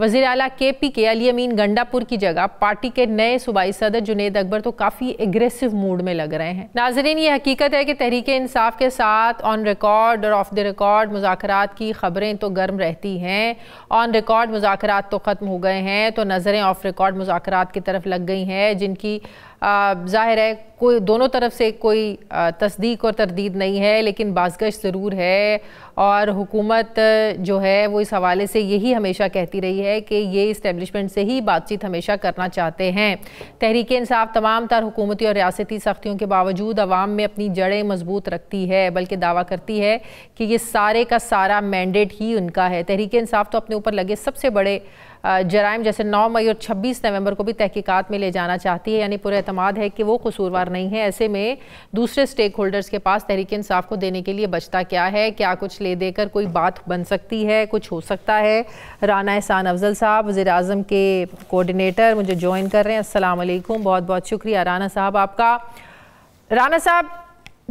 वज़ीर आला KP के अली अमीन गंडापुर की जगह पार्टी के नए सूबाई सदर जुनैद अकबर तो काफ़ी एग्रेसिव मूड में लग रहे हैं। नाज़रीन, ये हकीकत है कि तहरीक इंसाफ के साथ ऑन रिकॉर्ड और ऑफ द रिकॉर्ड मुज़ाकरात की खबरें तो गर्म रहती हैं। ऑन रिकॉर्ड मुज़ाकरात तो ख़त्म हो गए हैं, तो नज़रें ऑफ रिकॉर्ड मुज़ाकरात की तरफ लग गई हैं, जिनकी जाहिर है कोई दोनों तरफ से कोई तस्दीक और तरदीद नहीं है, लेकिन बाज़गश ज़रूर है और हुकूमत जो है वो इस हवाले से यही हमेशा कहती रही है कि ये इस्टेब्लिशमेंट से ही बातचीत हमेशा करना चाहते हैं। तहरीक इंसाफ तमाम तर हुकूमती और रियासती सख्तियों के बावजूद अवाम में अपनी जड़ें मजबूत रखती है, बल्कि दावा करती है कि ये सारे का सारा मैंडेट ही उनका है। तहरीक इंसाफ तो अपने ऊपर लगे सबसे बड़े जराइम जैसे 9 मई और 26 नवंबर को भी तहकीकात में ले जाना चाहती है, यानी पूरा एतमाद है कि वो कसूरवार नहीं है। ऐसे में दूसरे स्टेक होल्डर्स के पास तहरीक इंसाफ को देने के लिए बचता क्या है? क्या कुछ ले देकर कोई बात बन सकती है, कुछ हो सकता है? राना एहसान अफजल साहब वज़ीर-ए-आज़म के कोऑर्डिनेटर मुझे ज्वाइन कर रहे हैं। अस्सलाम वालेकुम, बहुत बहुत शुक्रिया राना साहब आपका। राना साहब,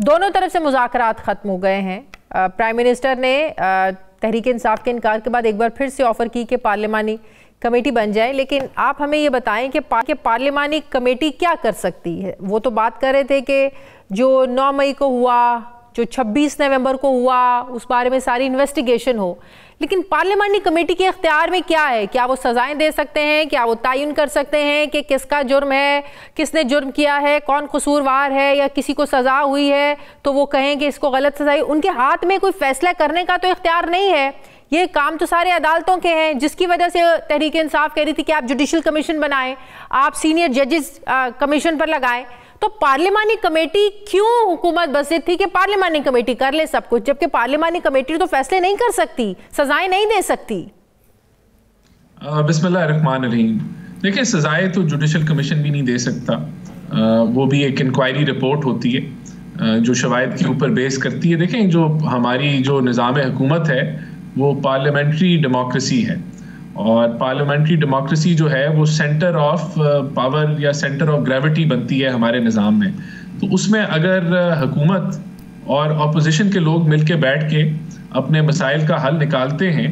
दोनों तरफ से मुज़ाकरात ख़त्म हो गए हैं। प्राइम मिनिस्टर ने तहरीक इंसाफ के इनकार के बाद एक बार फिर से ऑफ़र की कि पार्लिमानी कमेटी बन जाए, लेकिन आप हमें ये बताएं कि पार्लिमानी कमेटी क्या कर सकती है? वो तो बात कर रहे थे कि जो 9 मई को हुआ, जो 26 नवंबर को हुआ, उस बारे में सारी इन्वेस्टिगेशन हो, लेकिन पार्लिमानी कमेटी के इख्तियार में क्या है? क्या वो सजाएं दे सकते हैं? क्या वो तयन कर सकते हैं कि किसका जुर्म है, किसने जुर्म किया है, कौन कसूरवार है, या किसी को सजा हुई है तो वो कहें कि इसको गलत सजा? उनके हाथ में कोई फैसला करने का तो इख्तियार नहीं है। ये काम तो सारे अदालतों के हैं, जिसकी वजह से तहरीक इंसाफ कह रही थी कि आप जुडिशल कमीशन बनाएं, आप सीनियर जजेस कमीशन पर लगाएं। तो पार्लिमानी कमेटी क्यों हुकूमत बसित थी कि पार्लिमानी कमेटी कर ले सब कुछ, जबकि पार्लिमानी कमेटी तो फैसले नहीं कर सकती, सजाएं नहीं दे सकती? बिस्मिल्लाहिर्रहमानिर्रहीम। देखिए, सजाएं तो जुडिशल कमीशन भी नहीं दे सकता। वो भी एक इंक्वायरी रिपोर्ट होती है जो शवाहिद के ऊपर बेस करती है। देखें, जो हमारी जो निज़ाम हुकूमत है वो पार्लियामेंट्री डेमोक्रेसी है, और पार्लियामेंट्री डेमोक्रेसी जो है वो सेंटर ऑफ पावर या सेंटर ऑफ ग्रेविटी बनती है हमारे निज़ाम में। तो उसमें अगर हुकूमत और अपोजिशन के लोग मिलके बैठ के अपने मसाइल का हल निकालते हैं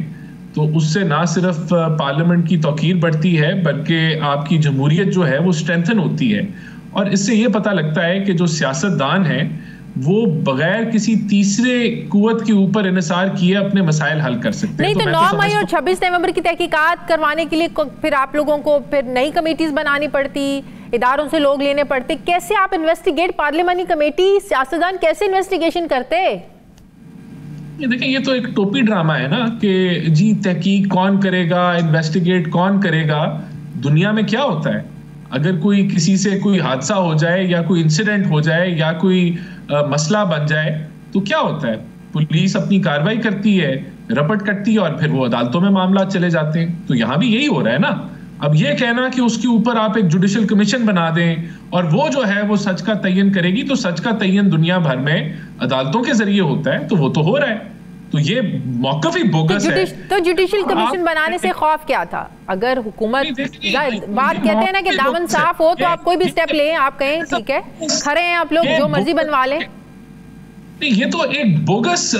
तो उससे ना सिर्फ पार्लियामेंट की तौकीर बढ़ती है, बल्कि आपकी जमहूरियत जो है वो स्ट्रेंथन होती है। और इससे ये पता लगता है कि जो सियासतदान हैं वो बगैर किसी तीसरे कुव्वत के ऊपर इन्हिसार किए अपने मसाइल हल कर सकते हैं। नहीं तो 9 मई और 26 नवंबर की तहकीकात करवाने के लिए फिर आप लोगों को फिर नई कमेटीज बनानी पड़ती, इदारों से लोग लेने पड़ते। कैसे आप इन्वेस्टिगेट, पार्लियामानी कमेटी, सियासतदान कैसे इन्वेस्टिगेशन करते? देखिए, ये तो एक टोपी ड्रामा है ना कि जी तहकीक कौन करेगा, इन्वेस्टिगेट कौन करेगा। दुनिया में क्या होता है, अगर कोई किसी से कोई हादसा हो जाए या कोई इंसिडेंट हो जाए या कोई मसला बन जाए तो क्या होता है, पुलिस अपनी कार्रवाई करती है, रपट करती है और फिर वो अदालतों में मामला चले जाते हैं। तो यहाँ भी यही हो रहा है ना। अब ये कहना कि उसके ऊपर आप एक जुडिशल कमीशन बना दें और वो जो है वो सच का तयन करेगी, तो सच का तयन दुनिया भर में अदालतों के जरिए होता है, तो वो तो हो रहा है। तो ये मौक़िफ़ ही बोगस है। तो जुडिशल कमीशन बनाने से खौफ क्या था? अगर हुकूमत बात कहते हैं ना कि दामन साफ हो तो आप कोई भी स्टेप लें, आप कहें ठीक है खड़े हैं आप लोग, जो मर्जी बनवा लें। ये तो एक बोगस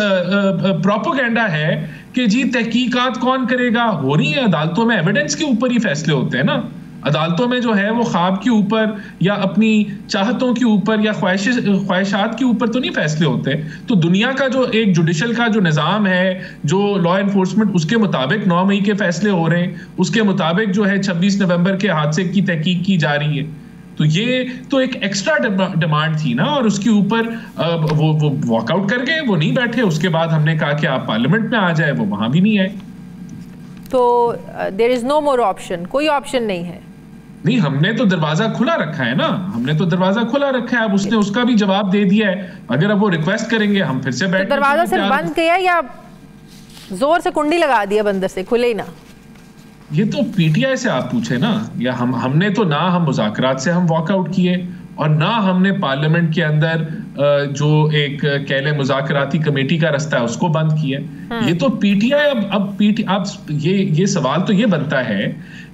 प्रोपेगेंडा है कि जी तहकीकात कौन करेगा। हो रही है अदालतों में, एविडेंस के ऊपर ही फैसले होते हैं ना। अदालतों में जो है वो ख्वाब के ऊपर या अपनी चाहतों के ऊपर या ख्वाहिशात के ऊपर तो नहीं फैसले होते। तो दुनिया का जो एक जुडिशल का जो निज़ाम है, जो लॉ एनफोर्समेंट, उसके मुताबिक 9 मई के फैसले हो रहे हैं, उसके मुताबिक जो है 26 नवंबर के हादसे की तहकीक की जा रही है। तो ये तो एक एक्स्ट्रा डिमांड थी ना, और उसके ऊपर वो वॉकआउट कर गए, वो नहीं बैठे। उसके बाद हमने कहा कि आप पार्लियामेंट में आ जाए, वो वहां भी नहीं आए। तो there is no more option, कोई ऑप्शन नहीं है। नहीं, हमने तो दरवाजा खुला रखा है ना, हमने तो दरवाजा खुला रखा है। अब उसने उसका भी जवाब दे दिया है। अगर अब वो रिक्वेस्ट करेंगे हम फिर से बैठ, तो दरवाजा सिर्फ बंद किया या जोर से कुंडी लगा दिया बंदर से, खुले ही ना? ये तो पीटीआई से आप पूछे ना, या हमने तो ना हम मुज़ाकरात से हम वॉकआउट किए और ना हमने पार्लियामेंट के अंदर जो एक कहले मुज़ाकराती कमेटी का रास्ता है उसको बंद किया। ये तो पीटीआई अब ये सवाल तो ये बनता है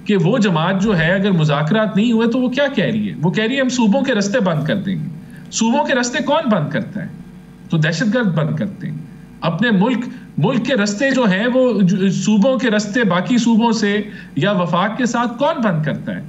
कि वो जमात जो है अगर मुज़ाकरात नहीं हुए तो वो क्या कह रही है? वो कह रही है हम सूबों के रास्ते बंद कर देंगे। सूबों के रास्ते कौन बंद करता है? तो दहशतगर्द बंद करते हैं। अपने मुल्क के रास्ते जो हैं वो सूबों के रास्ते बाकी सूबों से या वफाक के साथ कौन बंद करता है?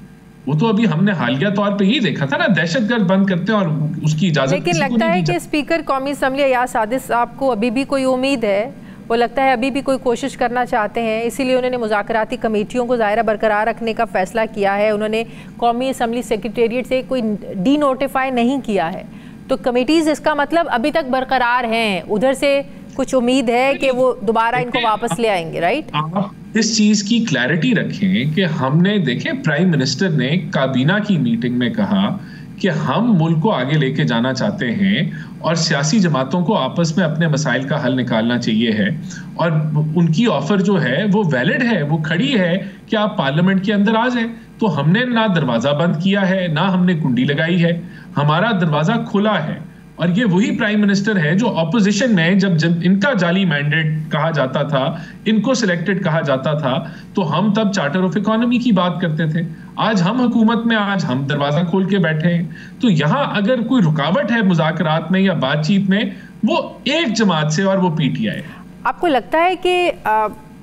वो तो अभी हमने हालिया तौर पे ही देखा था ना, दहशतगर्द बंद करते हैं और उसकी इजाजत। लेकिन लगता है कि स्पीकर कौमी असम्बली अयाज सादिक साहब को अभी भी कोई उम्मीद है, वो लगता है अभी भी कोई कोशिश करना चाहते हैं, इसीलिए उन्होंने मुज़ाकराती कमेटियों को ज़ाहिर बरकरार रखने का फ़ैसला किया है। उन्होंने कौमी असम्बली सेक्रेटेरिएट से कोई डी नोटिफाई नहीं किया है, तो कमेटीज़ इसका मतलब अभी तक बरकरार हैं। उधर से कुछ उम्मीद है कि वो दोबारा इनको वापस ले आएंगे, राइट? आप इस चीज़ की क्लैरिटी रखें कि हमने देखें प्राइम मिनिस्टर ने काबीना की मीटिंग में कहा कि हम मुल्क को आगे लेके जाना चाहते हैं और सियासी जमातों को आपस में अपने मसाइल का हल निकालना चाहिए है, और उनकी ऑफर जो है वो वैलिड है, वो खड़ी है कि आप पार्लियामेंट के अंदर आ जाएं। तो हमने ना दरवाजा बंद किया है, ना हमने कुंडी लगाई है, हमारा दरवाजा खुला है। और ये वही प्राइम मिनिस्टर है जो ऑपोजिशन में जब इनका जाली मैंडेट कहा जाता था, इनको सिलेक्टेड कहा जाता था, तो हम तब चार्टर ऑफ इकोनॉमी की बात करते थे। आज हम हुकूमत में, आज हम दरवाजा खोल के बैठे हैं। तो यहाँ अगर कोई रुकावट है मुज़ाकरात में या बातचीत में, वो एक जमात से, और वो पीटीआई। आपको लगता है कि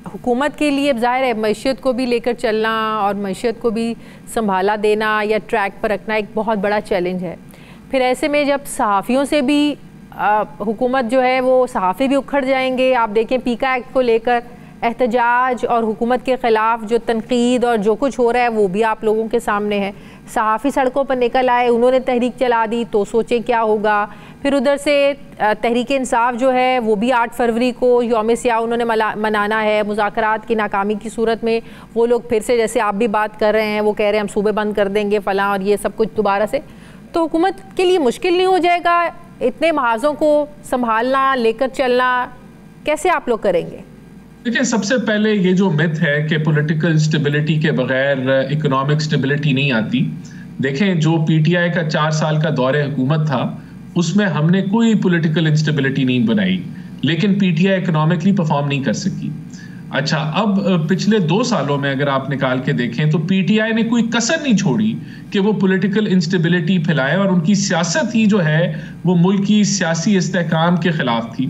हुकूमत के लिए ज़ाहिर है मईशत को भी लेकर चलना और मईशत को भी संभाला देना या ट्रैक पर रखना एक बहुत बड़ा चैलेंज है। फिर ऐसे में जब सहाफ़ियों से भी हुकूमत जो है वो सहाफ़ी भी उखड़ जाएंगे। आप देखें पीका एक्ट को लेकर एहतजाज और हुकूमत के ख़िलाफ़ जो तनकीद और जो कुछ हो रहा है वो भी आप लोगों के सामने है। सहाफ़ी सड़कों पर निकल आए, उन्होंने तहरीक चला दी, तो सोचें क्या होगा। फिर उधर से तहरीक इंसाफ जो है वो भी 8 फरवरी को यौम सियाह उन्होंने मनाना है। मुज़ाकरात की नाकामी की सूरत में वो लोग फिर से, जैसे आप भी बात कर रहे हैं, वो कह रहे हैं हम सूबे बंद कर देंगे फ़लाँ और ये सब कुछ दोबारा से। तो हुकूमत के लिए मुश्किल नहीं हो जाएगा इतने महाजों को संभालना, लेकर चलना? कैसे आप लोग करेंगे? देखिए, सबसे पहले ये जो मिथ है कि पॉलिटिकल स्टेबिलिटी के बगैर इकोनॉमिक स्टेबिलिटी नहीं आती। देखें, जो पीटीआई का 4 साल का दौरे हुकूमत था उसमें हमने कोई पॉलिटिकल इंस्टेबिलिटी नहीं बनाई, लेकिन पीटीआई इकोनॉमिकली परफॉर्म नहीं कर सकी। अच्छा, अब पिछले 2 सालों में अगर आप निकाल के देखें तो पीटीआई ने कोई कसर नहीं छोड़ी कि वो पॉलिटिकल इंस्टेबिलिटी फैलाए, और उनकी सियासत ही जो है वो मुल्क की सियासी इस्तेहकाम के खिलाफ थी।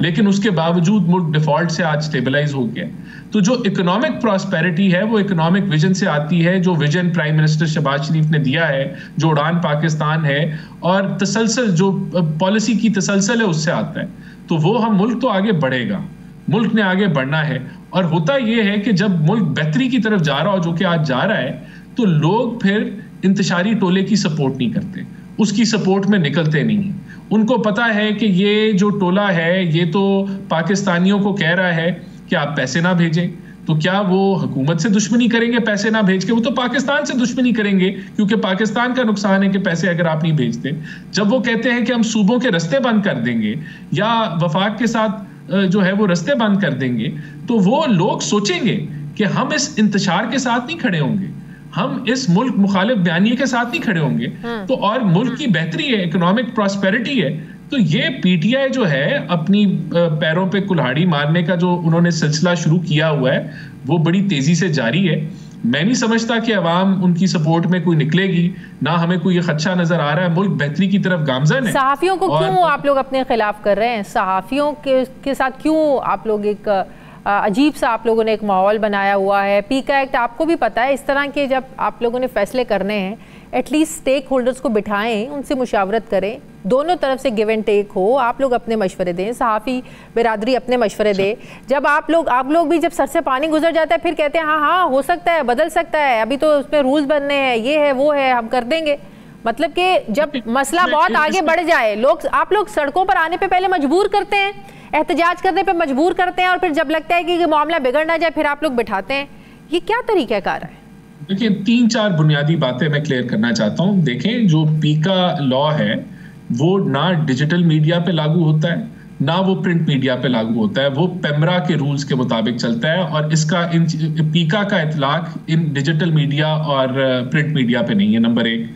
लेकिन उसके बावजूद मुल्क डिफॉल्ट से आज स्टेबलाइज हो गया। तो जो इकोनॉमिक प्रॉस्पेरिटी है वो इकोनॉमिक विजन से आती है, जो विजन प्राइम मिनिस्टर शहबाज शरीफ ने दिया है, जो उड़ान पाकिस्तान है, और तसलसल जो पॉलिसी की तसलसल है उससे आता है। तो वो हम मुल्क तो आगे बढ़ेगा, मुल्क ने आगे बढ़ना है। और होता यह है कि जब मुल्क बेहतरी की तरफ जा रहा हो, जो कि आज जा रहा है, तो लोग फिर इंतशारी टोले की सपोर्ट नहीं करते, उसकी सपोर्ट में निकलते नहीं हैं। उनको पता है कि ये जो टोला है ये तो पाकिस्तानियों को कह रहा है कि आप पैसे ना भेजें, तो क्या वो हुकूमत से दुश्मनी करेंगे पैसे ना भेज के? वो तो पाकिस्तान से दुश्मनी करेंगे, क्योंकि पाकिस्तान का नुकसान है कि पैसे अगर आप नहीं भेजते। जब वो कहते हैं कि हम सूबों के रस्ते बंद कर देंगे या वफाक के साथ जो है वो रस्ते बंद कर देंगे, तो वो लोग सोचेंगे कि हम इस इंतशार के साथ नहीं खड़े होंगे, हम इस मुल्क मुखालिफ बयानिए के साथ नहीं खड़े होंगे। तो और मुल्क की बेहतरी है, इकोनॉमिक प्रॉस्पेरिटी है। तो ये पीटीआई जो है अपनी पैरों पे कुल्हाड़ी मारने का जो उन्होंने सिलसिला शुरू किया हुआ है वो बड़ी तेजी से जारी है। मैं नहीं समझता कि अवाम उनकी सपोर्ट में कोई निकलेगी, ना हमें कोई खदशा नजर आ रहा है। मुल्क बेहतरी की तरफ गामजन है। सहाफियों को क्यों आप लोग अपने खिलाफ कर रहे हैं? सहाफियों के साथ क्यों आप लोग एक अजीब सा आप लोगों ने एक माहौल बनाया हुआ है? पीका एक्ट आपको भी पता है, इस तरह के जब आप लोगों ने फैसले करने हैं एटलीस्ट स्टेक होल्डर्स को बिठाएं, उनसे मुशावरत करें, दोनों तरफ से गिव एंड टेक हो, आप लोग अपने मशवरे दें, सहाफ़ी बिरादरी अपने मशवरे दे। जब आप लोग भी जब सर से पानी गुजर जाता है फिर कहते हैं हाँ हो सकता है, बदल सकता है, अभी तो उसमें रूल्स बनने हैं, ये है वो है, हम कर देंगे। मतलब कि जब मसला बहुत आगे बढ़ जाए, आप लोग सड़कों पर आने पे पहले मजबूर करते हैं, एहतजाज करने पे मजबूर करते हैं, और फिर जब लगता है कि मामला बिगड़ ना जाए फिर आप लोग बिठाते हैं। ये क्या तरीक़ाकार है? देखिए, 3-4 बुनियादी बातें मैं क्लियर करना चाहता हूँ। देखें, जो पीका लॉ है वो ना डिजिटल मीडिया पे लागू होता है, ना वो प्रिंट मीडिया पे लागू होता है। वो पेमरा के रूल्स के मुताबिक चलता है, और इसका पीका का इतलाक इन डिजिटल मीडिया और प्रिंट मीडिया पे नहीं है, नंबर 1।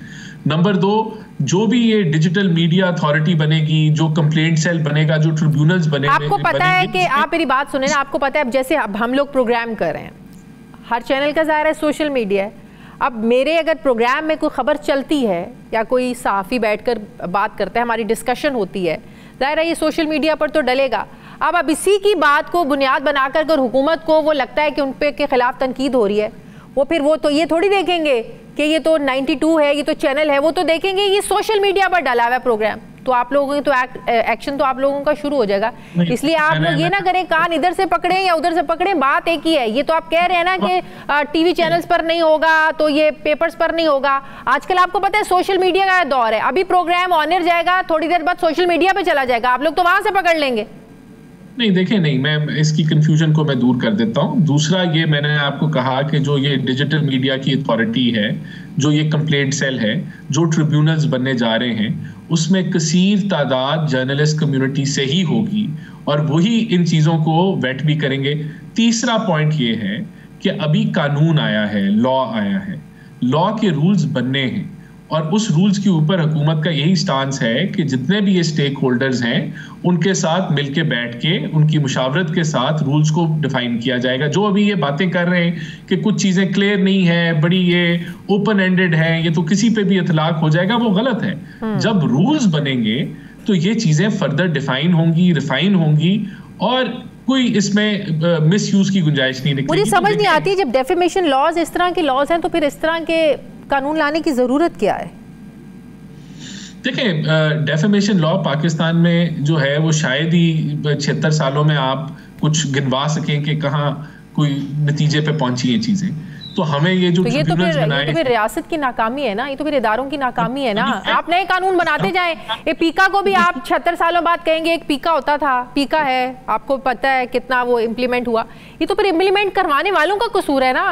नंबर 2, जो भी ये डिजिटल मीडिया अथॉरिटी बनेगी, जो कंप्लेंट सेल बनेगा, जो ट्रिब्यूनल्स बनेंगे, आपको पता है कि आप मेरी बात सुने ना, आपको पता है अब जैसे अब हम लोग प्रोग्राम कर रहे हैं, हर चैनल का ज़ाहिर है सोशल मीडिया है। अब मेरे अगर प्रोग्राम में कोई ख़बर चलती है या कोई सहाफ़ी बैठकर बात करता है, हमारी डिस्कशन होती है, ज़ाहिर है ये सोशल मीडिया पर तो डलेगा। अब इसी की बात को बुनियाद बनाकर अगर हुकूमत को वो लगता है कि उन पे के ख़िलाफ़ तनकीद हो रही है, वो फिर वो तो ये थोड़ी देखेंगे कि ये तो 92 है, ये तो चैनल है, वो तो देखेंगे ये सोशल मीडिया पर डाला हुआ है प्रोग्राम, तो आप लोगों की तो एक्शन तो आप लोगों का शुरू हो जाएगा। इसलिए आप लोग ये ना करें कान इधर से पकड़े या उधर से पकड़े, बात एक ही है। ये तो आप कह रहे हैं ना कि टीवी चैनल्स पर नहीं होगा तो ये पेपर्स पर नहीं होगा। आजकल आपको पता है सोशल मीडिया का दौर है, अभी प्रोग्राम ऑन एयर जाएगा, थोड़ी देर बाद सोशल मीडिया पे चला जाएगा, आप लोग तो वहां से पकड़ लेंगे। नहीं देखिए, नहीं, मैं इसकी कंफ्यूजन को मैं दूर कर देता हूँ। दूसरा, ये मैंने आपको कहा कि जो ये डिजिटल मीडिया की अथॉरिटी है, जो ये कंप्लेंट सेल है, जो ट्रिब्यूनल्स बनने जा रहे हैं, उसमें कसीर तादाद जर्नलिस्ट कम्युनिटी से ही होगी और वही इन चीज़ों को वेट भी करेंगे। तीसरा पॉइंट ये है कि अभी कानून आया है, लॉ आया है, लॉ के रूल्स बनने हैं और उस रूल्स के ऊपर हुकूमत का यही स्टांस है कि जितने भी ये स्टेक होल्डर्स हैं उनके साथ मिलके बैठ के उनकी मुशावरत के साथ रूल्स को डिफाइन किया जाएगा। जो अभी ये बातें कर रहे हैं कि कुछ चीज़ें क्लियर नहीं है, बड़ी ये ओपन एंडेड है, ये तो किसी पे भी इतलाक हो जाएगा, वो गलत है। जब रूल्स बनेंगे तो ये चीज़ें फर्दर डिफाइन होंगी, रिफाइन होंगी और कोई इसमें मिस यूज की गुंजाइश नहीं निकलेगी। मुझे समझ नहीं आती, जब डेफेमेशन लॉज इस तरह के लॉज हैं तो फिर इस तरह के कानून लाने की जरूरत क्या है? देखें, डेफेमेशन लॉ पाकिस्तान में जो है वो शायद ही 76 सालों में आप कुछ गिनवा सकें कि कहाँ कोई नतीजे पे पहुंची ये चीजें। तो हमें ये जो ट्रिब्यूनल्स बनाए, ये तो फिर रियासत की नाकामी है ना, ये तो फिर इदारों की नाकामी है ना। आप नए कानून बनाते जाएं। ये पीका को भी आप 76 सालों बाद कहेंगे एक पीका होता था, पीका है, आपको पता है कितना वो इम्प्लीमेंट हुआ। ये तो फिर इम्प्लीमेंट करवाने वालों का कसूर है ना।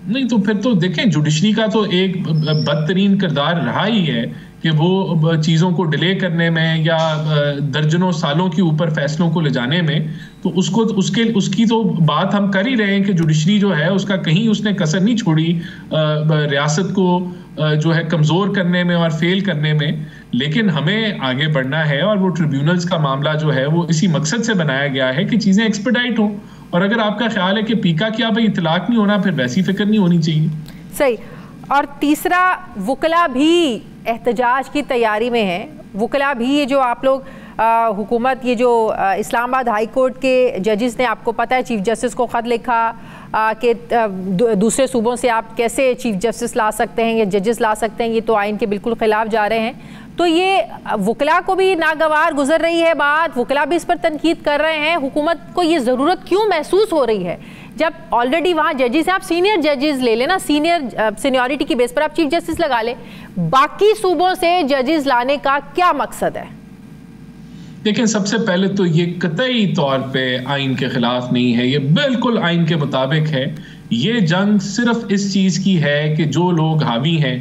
नहीं तो फिर तो देखें, जुडिशरी का तो एक बदतरीन किरदार रहा ही है कि वो चीज़ों को डिले करने में या दर्जनों सालों के ऊपर फैसलों को ले जाने में, तो उसकी तो बात हम कर ही रहे हैं कि जुडिशरी जो है उसका कहीं उसने कसर नहीं छोड़ी रियासत को जो है कमज़ोर करने में और फेल करने में। लेकिन हमें आगे बढ़ना है और वो ट्रिब्यूनल्स का मामला जो है वो इसी मकसद से बनाया गया है कि चीज़ें एक्सपेडाइट हों। और अगर आपका ख्याल है कि पीका क्या भाई इतलाक नहीं होना, फिर वैसी फिक्र नहीं होनी चाहिए। सही। और तीसरा, वुकला भी एहतजाज की तैयारी में है। वुकला भी ये जो आप लोग हुकूमत, ये जो इस्लामाबाद हाई कोर्ट के जजेस ने, आपको पता है चीफ जस्टिस को ख़त लिखा कि दूसरे सूबों से आप कैसे चीफ जस्टिस ला सकते हैं या जजेस ला सकते हैं, ये तो आइन के बिल्कुल ख़िलाफ़ जा रहे हैं। तो ये वुकला को भी नागवार गुजर रही है बात, वुकला भी इस पर तनकीद कर रहे हैं। हुकूमत को ये ज़रूरत क्यों महसूस हो रही है जब ऑलरेडी वहाँ जजेस हैं? आप सीनियर जजेस ले लेना, सीनियरिटी की बेस पर आप चीफ जस्टिस लगा ले। बाकी सूबों से जजेस लाने का क्या मकसद है? लेकिन सबसे पहले तो ये कतई तौर पे आइन के खिलाफ नहीं है, ये बिल्कुल आइन के मुताबिक है। ये जंग सिर्फ इस चीज़ की है कि जो लोग हावी हैं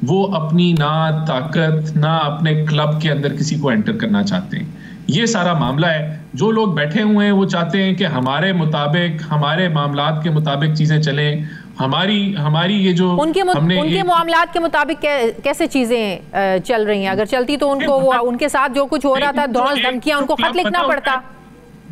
वो अपनी ना ताकत ना अपने क्लब के अंदर किसी को एंटर करना चाहते हैं। ये सारा मामला है। जो लोग बैठे हुए हैं वो चाहते हैं कि हमारे मुताबिक, हमारे मामलात के मुताबिक चीज़ें चलें। हमारी ये जो उनके मामलात के मुताबिक कैसे चीजें चल रही हैं? अगर चलती तो उनको वो उनके साथ जो कुछ हो रहा था, धौंस धमकियां, उनको खत लिखना पड़ता।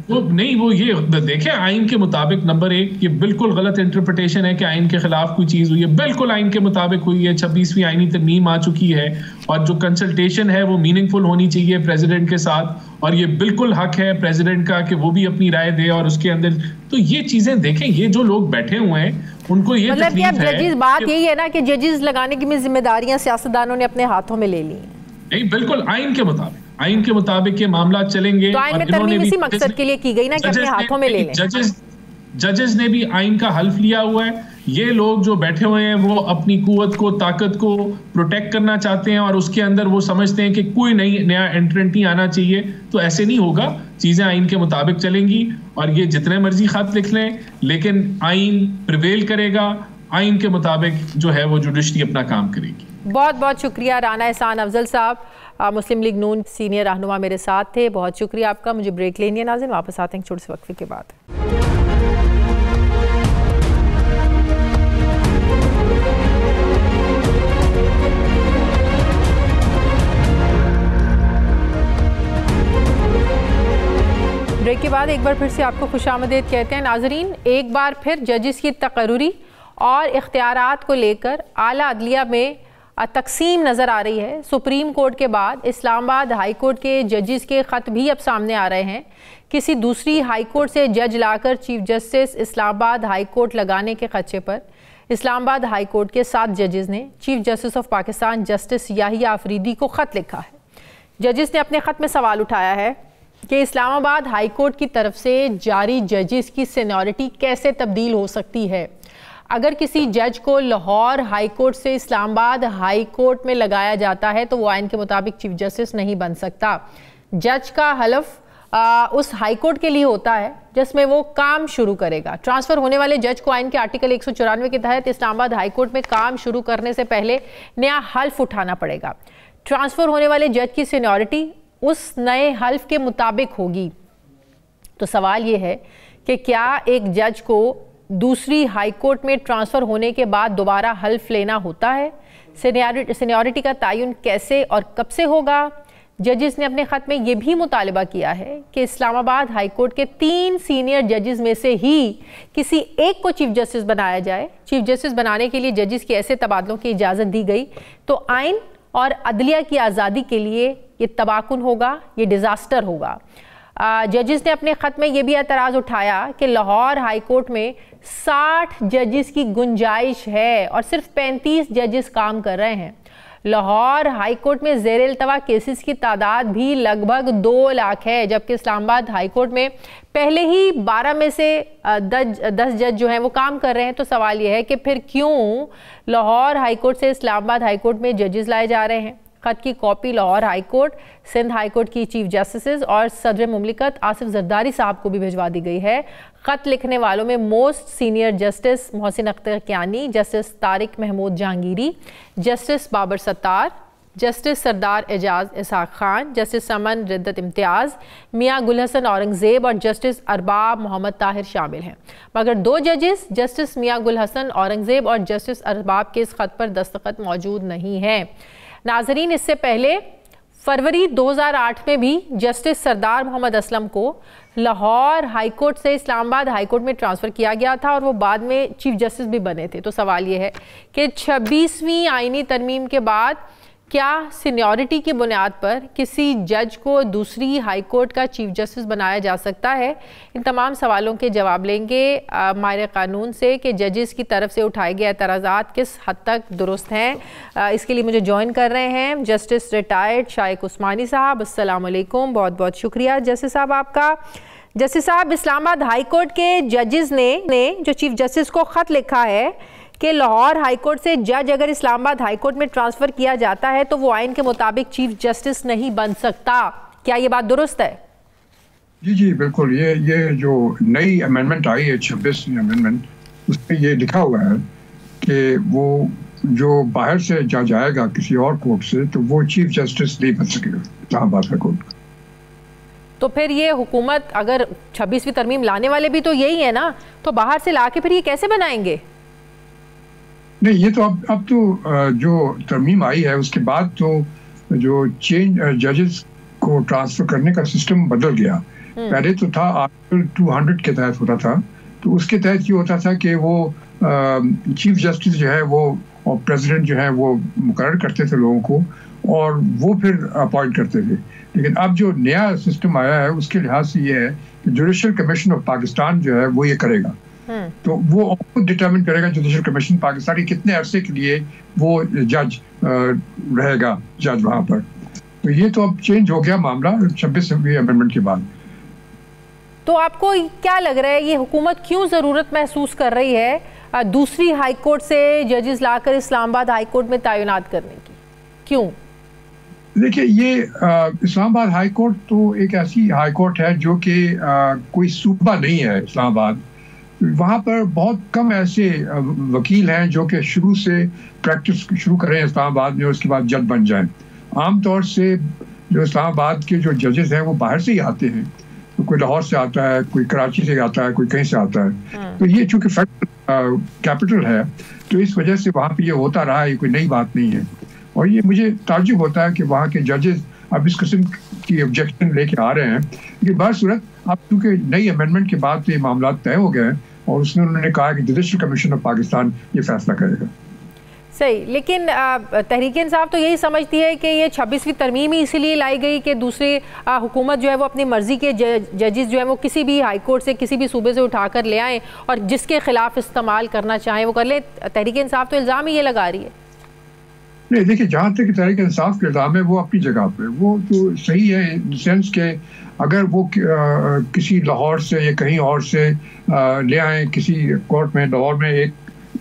वो ये देखें, आइन के मुताबिक नंबर 1 ये बिल्कुल गलत इंटरप्रिटेशन है कि आइन के खिलाफ कोई चीज हुई है। बिल्कुल आइन के मुताबिक हुई है। 26वीं आइनी तरमीम आ चुकी है और जो कंसल्टेशन है वो मीनिंगफुल होनी चाहिए प्रेसिडेंट के साथ, और ये बिल्कुल हक है प्रेसिडेंट का कि वो भी अपनी राय दे और उसके अंदर। तो ये चीजें देखें, ये जो लोग बैठे हुए हैं उनको ये मतलब कि अब जजेस, बात यही है ना कि जजेस लगाने की जिम्मेदारियां सियासतदानों ने अपने हाथों में ले ली हैं। नहीं, बिल्कुल आइन के मुताबिक ये मामला चलेंगे। तो आइन में तरमीम इसी मकसद के लिए की गई ना कि अपने हाथों में ले लें। जजेस ने भी आइन का हल्फ लिया हुआ है। ये लोग जो बैठे हुए हैं वो अपनी कुव्वत को, ताकत को प्रोटेक्ट करना चाहते हैं और उसके अंदर वो समझते हैं कि कोई नया एंट्रेंट नहीं आना चाहिए। तो ऐसे नहीं होगा, चीजें आइन के मुताबिक चलेंगी और ये जितने मर्जी खत लिख लें, लेकिन आइन प्रिवेल करेगा। आइन के मुताबिक जो है वो जुडिशरी अपना काम करेगी। बहुत बहुत शुक्रिया राना एहसान अफजल साहब, मुस्लिम लीग नून सीनियर रहनुमा मेरे साथ थे। बहुत शुक्रिया आपका। मुझे ब्रेक लेनी है नाज़रीन, वापस आते हैं छोटे से वक्फे के बाद। ब्रेक के बाद एक बार फिर से आपको खुशामदीद कहते हैं नाजरीन। एक बार फिर जजेस की तकर्रुरी और इख्तियारात को लेकर आला अदलिया में तकसीम नज़र आ रही है। सुप्रीम कोर्ट के बाद इस्लामाबाद हाई कोर्ट के जजेस के ख़त भी अब सामने आ रहे हैं। किसी दूसरी हाई कोर्ट से जज लाकर chief justice Islamabad high court लगाने के खदशे पर इस्लामाबाद हाई कोर्ट के 7 जजेस ने chief justice of Pakistan justice Yahya Afridi को ख़त लिखा है। जजेस ने अपने ख़त में सवाल उठाया है कि इस्लामाबाद हाई कोर्ट की तरफ से जारी जजेस की सीनियरिटी कैसे तब्दील हो सकती है। अगर किसी जज को लाहौर हाई कोर्ट से इस्लामाबाद हाई कोर्ट में लगाया जाता है तो वो आइन के मुताबिक चीफ जस्टिस नहीं बन सकता। जज का हलफ उस हाई कोर्ट के लिए होता है जिसमें वो काम शुरू करेगा। ट्रांसफ़र होने वाले जज को आइन के आर्टिकल 194 के तहत इस्लामाबाद हाई कोर्ट में काम शुरू करने से पहले नया हल्फ उठाना पड़ेगा। ट्रांसफ़र होने वाले जज की सीनियरिटी उस नए हल्फ के मुताबिक होगी। तो सवाल ये है कि क्या एक जज को दूसरी हाई कोर्ट में ट्रांसफ़र होने के बाद दोबारा हल्फ लेना होता है? सीनियरिटी का तयन कैसे और कब से होगा? जजेस ने अपने ख़त में यह भी मुतालबा किया है कि इस्लामाबाद हाई कोर्ट के 3 सीनियर जजेस में से ही किसी एक को चीफ जस्टिस बनाया जाए। चीफ जस्टिस बनाने के लिए जजेस के ऐसे तबादलों की इजाज़त दी गई तो आइन और अदलिया की आज़ादी के लिए ये तबाकुन होगा, ये डिज़ास्टर होगा। जजेस ने अपने ख़त में यह भी एतराज़ उठाया कि लाहौर हाई कोर्ट में 60 जजेस की गुंजाइश है और सिर्फ 35 जजेस काम कर रहे हैं। लाहौर हाई कोर्ट में ज़ेर इल्तवा केसेस की तादाद भी लगभग 2 लाख है, जबकि इस्लामाबाद हाई कोर्ट में पहले ही 12 में से 10 जज जो हैं वो काम कर रहे हैं। तो सवाल ये है कि फिर क्यों लाहौर हाई कोर्ट से इस्लामाबाद हाई कोर्ट में जजेस लाए जा रहे हैं। ख़त की copy Lahore high court, Sindh high court की चीफ जस्टिस और सदर मुमलिकत आसिफ जरदारी साहब को भी भिजवा दी गई है। ख़त लिखने वालों में most senior justice Mohsin Akhtar Kiani, justice Tariq Mahmood Jahangiri, justice Babar Sattar, justice Sardar Ejaz Ishaq Khan, justice Saman Rifat Imtiaz, Mian Gul Hassan Aurangzeb और जस्टिस अरबाब मोहम्मद ताहिर शामिल हैं। मगर 2 जजेस जस्टिस मियाँ गुलहसन औरंगज़ेब और जस्टिस अरबाब के इस ख़त पर दस्तखत मौजूद नहीं हैं। नाजरीन, इससे पहले फरवरी 2008 में भी जस्टिस सरदार मोहम्मद असलम को लाहौर हाई कोर्ट से इस्लामाबाद हाई कोर्ट में ट्रांसफ़र किया गया था और वो बाद में चीफ जस्टिस भी बने थे। तो सवाल ये है कि 26वीं आईनी तरमीम के बाद क्या सीनियरिटी की बुनियाद पर किसी जज को दूसरी हाई कोर्ट का चीफ जस्टिस बनाया जा सकता है? इन तमाम सवालों के जवाब लेंगे माहिर कानून से कि जजेस की तरफ से उठाए गए एतराज़ात किस हद तक दुरुस्त हैं। इसके लिए मुझे ज्वाइन कर रहे हैं जस्टिस रिटायर्ड शाइक उस्मानी साहब। अस्सलाम वालेकुम, बहुत बहुत शुक्रिया जस्टिस साहब आपका। जस्टिस साहब, इस्लामाबाद हाई कोर्ट के जजेस ने जो चीफ जस्टिस को ख़त लिखा है कि लाहौर हाई कोर्ट से जज अगर इस्लामाबाद हाई कोर्ट में ट्रांसफ़र किया जाता है तो वो आइन के मुताबिक चीफ जस्टिस नहीं बन सकता, क्या ये बात दुरुस्त है? जी जी बिल्कुल। ये जो नई अमेंडमेंट आई है 26वीं अमेंडमेंट, उसमें ये लिखा हुआ है कि वो जो बाहर से जज आएगा किसी और कोर्ट से तो वो चीफ जस्टिस नहीं बन सकेगा इस्लामाबाद हाई कोर्ट। तो फिर ये हुकूमत अगर 26वीं तरमीम लाने वाले भी तो यही है ना, तो बाहर से ला के फिर ये कैसे बनाएंगे? नहीं, ये तो अब तो जो तरमीम आई है उसके बाद तो जो चेंज जजेस को ट्रांसफर करने का सिस्टम बदल गया। पहले तो था आर्टिकल 200 के तहत होता था, तो उसके तहत ये होता था कि वो चीफ जस्टिस जो है वो और प्रेसिडेंट जो है वो मुकर्रर करते थे लोगों को और वो फिर अपॉइंट करते थे। लेकिन अब जो नया सिस्टम आया है उसके लिहाज से ये है कि जुडिशल कमीशन ऑफ पाकिस्तान जो है वो ये करेगा। तो वो खुद डिटरमिन करेगा जुडिशल कमीशन पाकिस्तान की कितने अरसे के लिए वो जज रहेगा जज वहां पर। तो ये तो अब चेंज हो गया मामला 26वीं अमेंडमेंट के बाद। तो आपको क्या लग रहा है ये हुकूमत क्यों ज़रूरत महसूस कर रही है दूसरी हाई कोर्ट से जजेस लाकर इस्लामाबाद हाई कोर्ट में तैनात करने की? क्यों? देखिए, ये इस्लामाबाद हाई कोर्ट तो एक ऐसी हाई कोर्ट है जो कि कोई सूबा नहीं है इस्लामाबाद। वहाँ पर बहुत कम ऐसे वकील हैं जो कि शुरू से प्रैक्टिस शुरू करें इस्लामाबाद में, उसके बाद जज बन जाएं। आमतौर से जो इस्लामाबाद के जो जजेस हैं वो बाहर से ही आते हैं, तो कोई लाहौर से आता है, कोई कराची से आता है, कोई कहीं से आता है। तो ये चूँकि कैपिटल है तो इस वजह से वहाँ पे ये होता रहा है, कोई नई बात नहीं है। और ये मुझे ताज्जुब होता है कि वहाँ के जजेस अब इस किस्म की ऑब्जेक्शन लेके आ रहे हैं। लेकिन बासूरत अब चूँकि नई अमेंडमेंट के बाद तो ये मामला तय हो गए हैं और उसने उन्होंने कहा कि जुडिशल कमीशन ऑफ पाकिस्तान ये फैसला करेगा। सही, लेकिन तहरीक इंसाफ तो यही समझती है कि ये 26वीं तरमीम ही इसीलिए लाई गई कि दूसरी हुकूमत जो है वो अपनी मर्जी के जजेस जो है वो किसी भी हाई कोर्ट से किसी भी सूबे से उठाकर ले आएँ और जिसके खिलाफ इस्तेमाल करना चाहें वो कर ले। तहरीक इंसाफ तो इल्ज़ाम ही ये लगा रही है। नहीं, देखिए जहाँ तक तहरीक इंसाफ का इल्ज़ाम है वो अपनी जगह पे वो तो सही है इन सेंस के अगर वो किसी लाहौर से या कहीं और से ले आए किसी कोर्ट में, लाहौर में एक,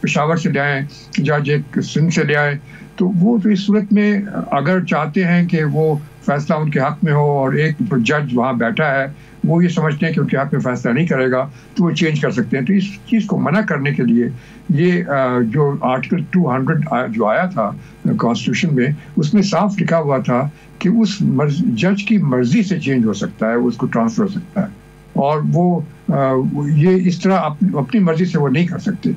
पेशावर से ले आए जज, एक सिंध से ले आए, तो वो तो इस सूरत में अगर चाहते हैं कि वो फैसला उनके हक में हो और एक जज वहाँ बैठा है वो ये समझते हैं कि उनके हक में फैसला नहीं करेगा तो वो चेंज कर सकते हैं। तो इस चीज़ को मना करने के लिए ये जो आर्टिकल 200 जो आया था कॉन्स्टिट्यूशन में, उसमें साफ लिखा हुआ था कि उस जज की मर्जी से चेंज हो सकता है, उसको ट्रांसफर हो सकता है, और वो ये इस तरह अपनी मर्जी से वो नहीं कर सकते।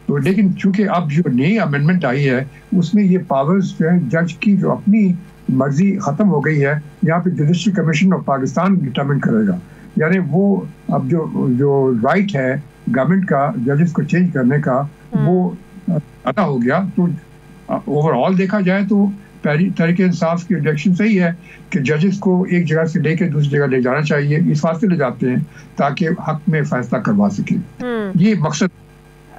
तो लेकिन चूंकि अब जो नई अमेंडमेंट आई है उसमें ये पावर्स जो है जज की जो अपनी मर्जी ख़त्म हो गई है, यहाँ पे judicial commission of Pakistan determine करेगा, यानी वो अब जो राइट है गवर्नमेंट का जजेस को चेंज करने का वो अदा हो गया। तो ओवरऑल देखा जाए तो तहरीक इंसाफ की डायरेक्शन सही है कि जजेस को एक जगह से लेकर दूसरी जगह ले जाना चाहिए, इस वास्ते ले जाते हैं ताकि हक में फैसला करवा सके, ये मकसद।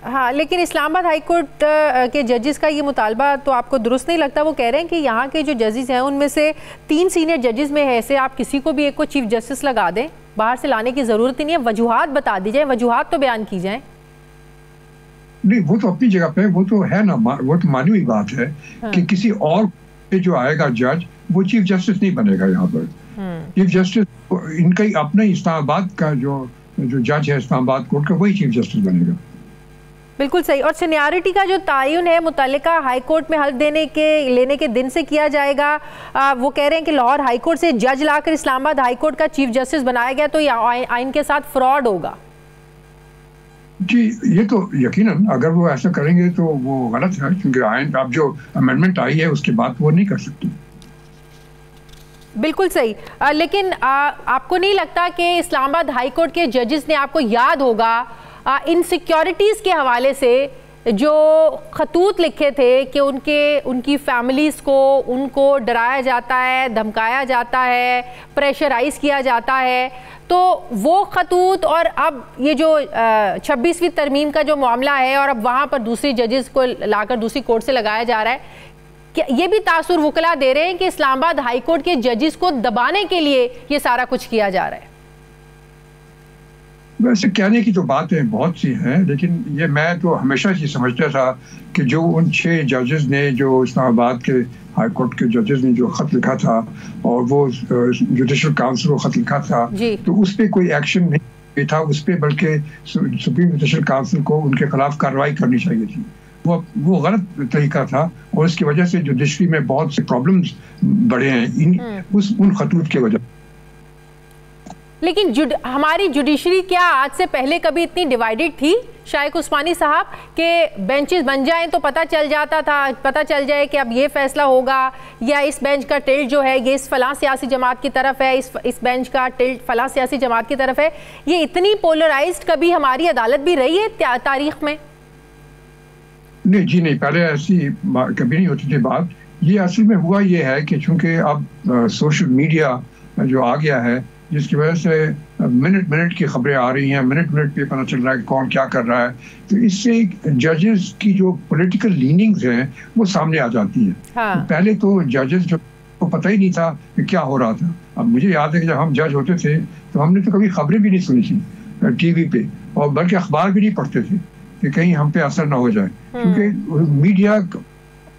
हाँ, लेकिन इस्लामाबाद हाई कोर्ट के जजेस का ये मुतालबा तो आपको दुरुस्त नहीं लगता? वो कह रहे हैं कि यहाँ के जो जजेस हैं उनमें से 3 सीनियर जजेस में है, ऐसे आप किसी को भी एक को चीफ जस्टिस लगा दें, बाहर से लाने की ज़रूरत ही नहीं है, वजूहात बता दी जाए, वजूहात तो बयान की जाए। नहीं, वो तो अपनी जगह पे वो तो है ना, वो तो मानी हुई बात है कि किसी और जो आएगा जज वो चीफ जस्टिस नहीं बनेगा यहाँ पर। चीफ जस्टिस इनका ही अपना इस्लामाबाद का जो जज है इस्लामाबाद कोर्ट का, वही चीफ जस्टिस बनेगा। बिल्कुल सही। और सीनियरिटी का जो तयन है मुतल्लिका हाई कोर्ट में हल्फ लेने के दिन से किया जाएगा। वो कह रहे हैं कि लाहौर हाई कोर्ट से जज लाकर इस्लामाबाद हाई कोर्ट का चीफ जस्टिस बनाया गया तो ये आइन के साथ फ्रॉड होगा। जी, ये तो यकीनन अगर वो ऐसा करेंगे तो वो गलत है, क्योंकि आइन अब जो अमेंडमेंट आई है उसके बाद वो नहीं कर सकते। बिल्कुल सही। लेकिन आपको नहीं लगता कि इस्लामाबाद हाई कोर्ट के जजेस ने, आपको याद होगा इनसिक्योरिटीज़ के हवाले से जो खतूत लिखे थे कि उनकी फैमिलीज़ को उनको डराया जाता है, धमकाया जाता है, प्रेशराइज़ किया जाता है, तो वो खतूत और अब ये जो 26वीं तरमीम का जो मामला है और अब वहाँ पर दूसरी जजेस को लाकर दूसरी कोर्ट से लगाया जा रहा है, क्या ये भी तासुर वकला दे रहे हैं कि इस्लामाबाद हाई कोर्ट के जजेस को दबाने के लिए ये सारा कुछ किया जा रहा है? वैसे कहने की तो बातें बहुत सी हैं, लेकिन ये मैं तो हमेशा ही समझता था कि जो उन 6 जजेस ने, जो इस्लामाबाद के हाई कोर्ट के जजेस ने जो ख़त लिखा था और वो जुडिशल काउंसिल को ख़त लिखा था, तो उस पर कोई एक्शन नहीं था उस पर, बल्कि सुप्रीम जुडिशल काउंसिल को उनके खिलाफ कार्रवाई करनी चाहिए थी। वो गलत तरीका था और इसकी वजह से जुडिशरी में बहुत से प्रॉब्लम्स बढ़े हैं उन खतूत की वजह। लेकिन हमारी जुडिशरी क्या आज से पहले कभी इतनी डिवाइडेड थी शाइख उस्मानी साहब के बेंचेस बन जाएं तो पता चल जाता था, पता चल जाए कि अब ये फैसला होगा या इस बेंच का टिल्ट जो है ये इस फलां सियासी जमात की तरफ है, इस बेंच का टिल्ट फलां सियासी जमात की तरफ है। ये इतनी पोलराइज्ड कभी हमारी अदालत भी रही है तारीख में? नहीं जी, नहीं, पहले ऐसी कभी नहीं होती थी बात। ये असल में हुआ ये है कि चूंकि अब सोशल मीडिया जो आ गया है, जिसकी वजह से मिनट की खबरें आ रही हैं, मिनट पे पता चल रहा है कि कौन क्या कर रहा है, तो इससे जजेस की जो पॉलिटिकल लीनिंग्स हैं वो सामने आ जाती हैं। तो पहले तो जजेस जो को पता ही नहीं था कि क्या हो रहा था। अब मुझे याद है कि जब हम जज होते थे तो हमने तो कभी खबरें भी नहीं सुनी थी टीवी पे, और बल्कि अखबार भी नहीं पढ़ते थे कि कहीं हम पे असर ना हो जाए, क्योंकि मीडिया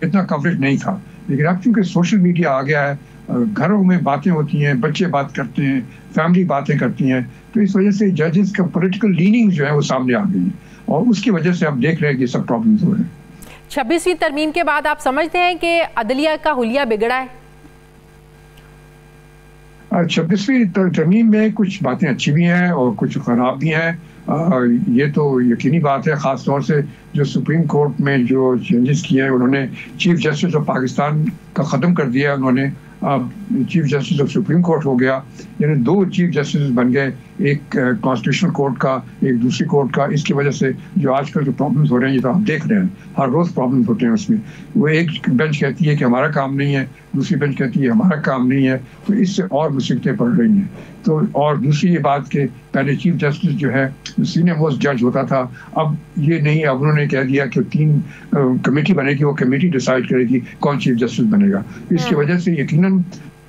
इतना कवरेज नहीं था। लेकिन अब क्योंकि सोशल मीडिया आ गया है, घरों में बातें होती हैं, बच्चे बात करते हैं, फैमिली बातें करती हैं, तो इस वजह से जजेस का पॉलिटिकल लीनिंग जो है वो सामने आ गई है और उसकी वजह से आप देख रहे हैं कि सब प्रॉब्लम्स हो रहे हैं। 26वीं तरमीम के बाद आप समझते हैं कि अदलिया का हुलिया बिगड़ा है? 26वीं तरमीम में कुछ बातें अच्छी भी हैं और कुछ खराब भी हैं, ये तो यकीनी बात है। ख़ास तौर से जो सुप्रीम कोर्ट में जो चेंजेस किए हैं, उन्होंने चीफ जस्टिस ऑफ पाकिस्तान का ख़त्म कर दिया, उन्होंने अब chief justice of supreme court हो गया, यानी 2 चीफ जस्टिस बन गए, एक कॉन्स्टिट्यूशनल कोर्ट का, एक दूसरी कोर्ट का। इसकी वजह से जो आजकल जो प्रॉब्लम्स हो रहे हैं ये तो हम देख रहे हैं, हर रोज़ प्रॉब्लम्स होते हैं उसमें। वो एक बेंच कहती है कि हमारा काम नहीं है, दूसरी बेंच कहती है हमारा काम नहीं है, तो इससे और मुसीबतें पड़ रही हैं। तो और दूसरी ये बात कि पहले चीफ जस्टिस जो है सीनियर मोस्ट जज होता था, अब ये नहीं, अब उन्होंने कह दिया कि 3 कमेटी बनेगी, वो कमेटी डिसाइड करेगी कौन चीफ जस्टिस बनेगा। इसकी वजह से यकीनन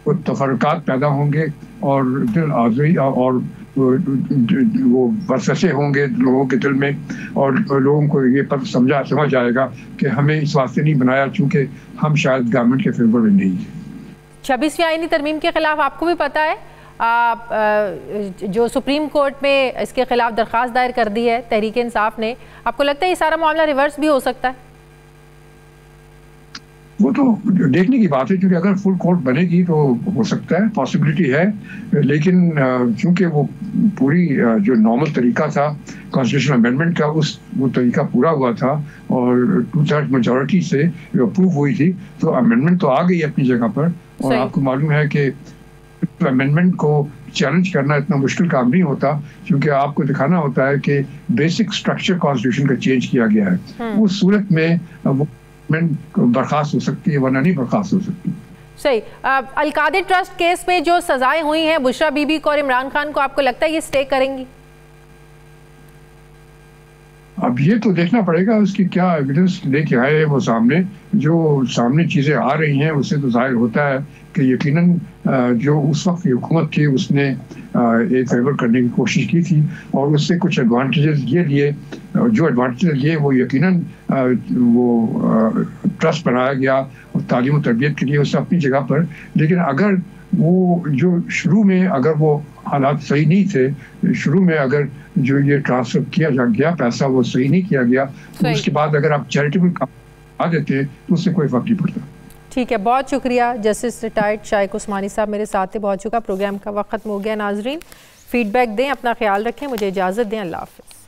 तफरकात पैदा होंगे और दिल आज़री और वो वसवसे होंगे लोगों के दिल में, और लोगों को ये पता समझ आएगा कि हमें इस वास्ते नहीं बनाया चूँकि हम शायद गवर्नमेंट के फेवर में नहीं है। 26वीं आईनी तरमीम के खिलाफ आपको भी पता है जो सुप्रीम कोर्ट में इसके खिलाफ दरख्वास्त दायर कर दी है तहरीक इंसाफ ने, आपको लगता है ये सारा मामला रिवर्स भी हो सकता है? वो तो देखने की बात है, क्योंकि अगर फुल कोर्ट बनेगी तो हो सकता है, पॉसिबिलिटी है, लेकिन क्योंकि वो पूरी जो नॉर्मल तरीका था कॉन्स्टिट्यूशनल अमेंडमेंट का, वो तरीका पूरा हुआ था और 2/3 मेजॉरिटी से अप्रूव हुई थी, तो अमेंडमेंट तो आ गई अपनी जगह पर। और आपको मालूम है कि अमेंडमेंट को चैलेंज करना इतना मुश्किल काम नहीं होता, क्योंकि आपको दिखाना होता है कि बेसिक स्ट्रक्चर कॉन्स्टिट्यूशन का चेंज किया गया है। उस सूरत में वो बर्खास्त हो सकती है, वरना नहीं बर्खास्त हो सकती। सही। अलकादिर ट्रस्ट केस में जो सजाएं हुई हैं बुशरा बीबी को और इमरान खान को, आपको लगता है ये स्टे करेंगी? अब ये तो देखना पड़ेगा उसकी क्या एविडेंस लेके आए हैं वो सामने। जो सामने चीज़ें आ रही हैं उससे तो जाहिर होता है कि यकीनन जो उस वक्त की हुकूमत थी उसने एक फेवर करने की कोशिश की थी और उससे कुछ एडवांटेजेस ये लिए। जो एडवांटेजेस लिए वो यकीनन वो ट्रस्ट बनाया गया और तालीम और तरबियत के लिए उससे अपनी जगह पर। लेकिन अगर वो जो शुरू में अगर वो हालात सही नहीं थे, शुरू में अगर जो ये ट्रांसफर किया गया पैसा वो सही नहीं किया गया, तो उसके बाद अगर आप चैरिटेबल काम आ देते तो उससे कोई फर्क नहीं पड़ता। ठीक है, बहुत शुक्रिया जस्टिस रिटायर्ड शाइक उस्मानी साहब मेरे साथ थे। बहुत शुक्रिया। प्रोग्राम का वक्त खत्म हो गया। नाजरीन फीडबैक दें, अपना ख्याल रखें, मुझे इजाज़त दें। अल्लाह हाफ़िज़।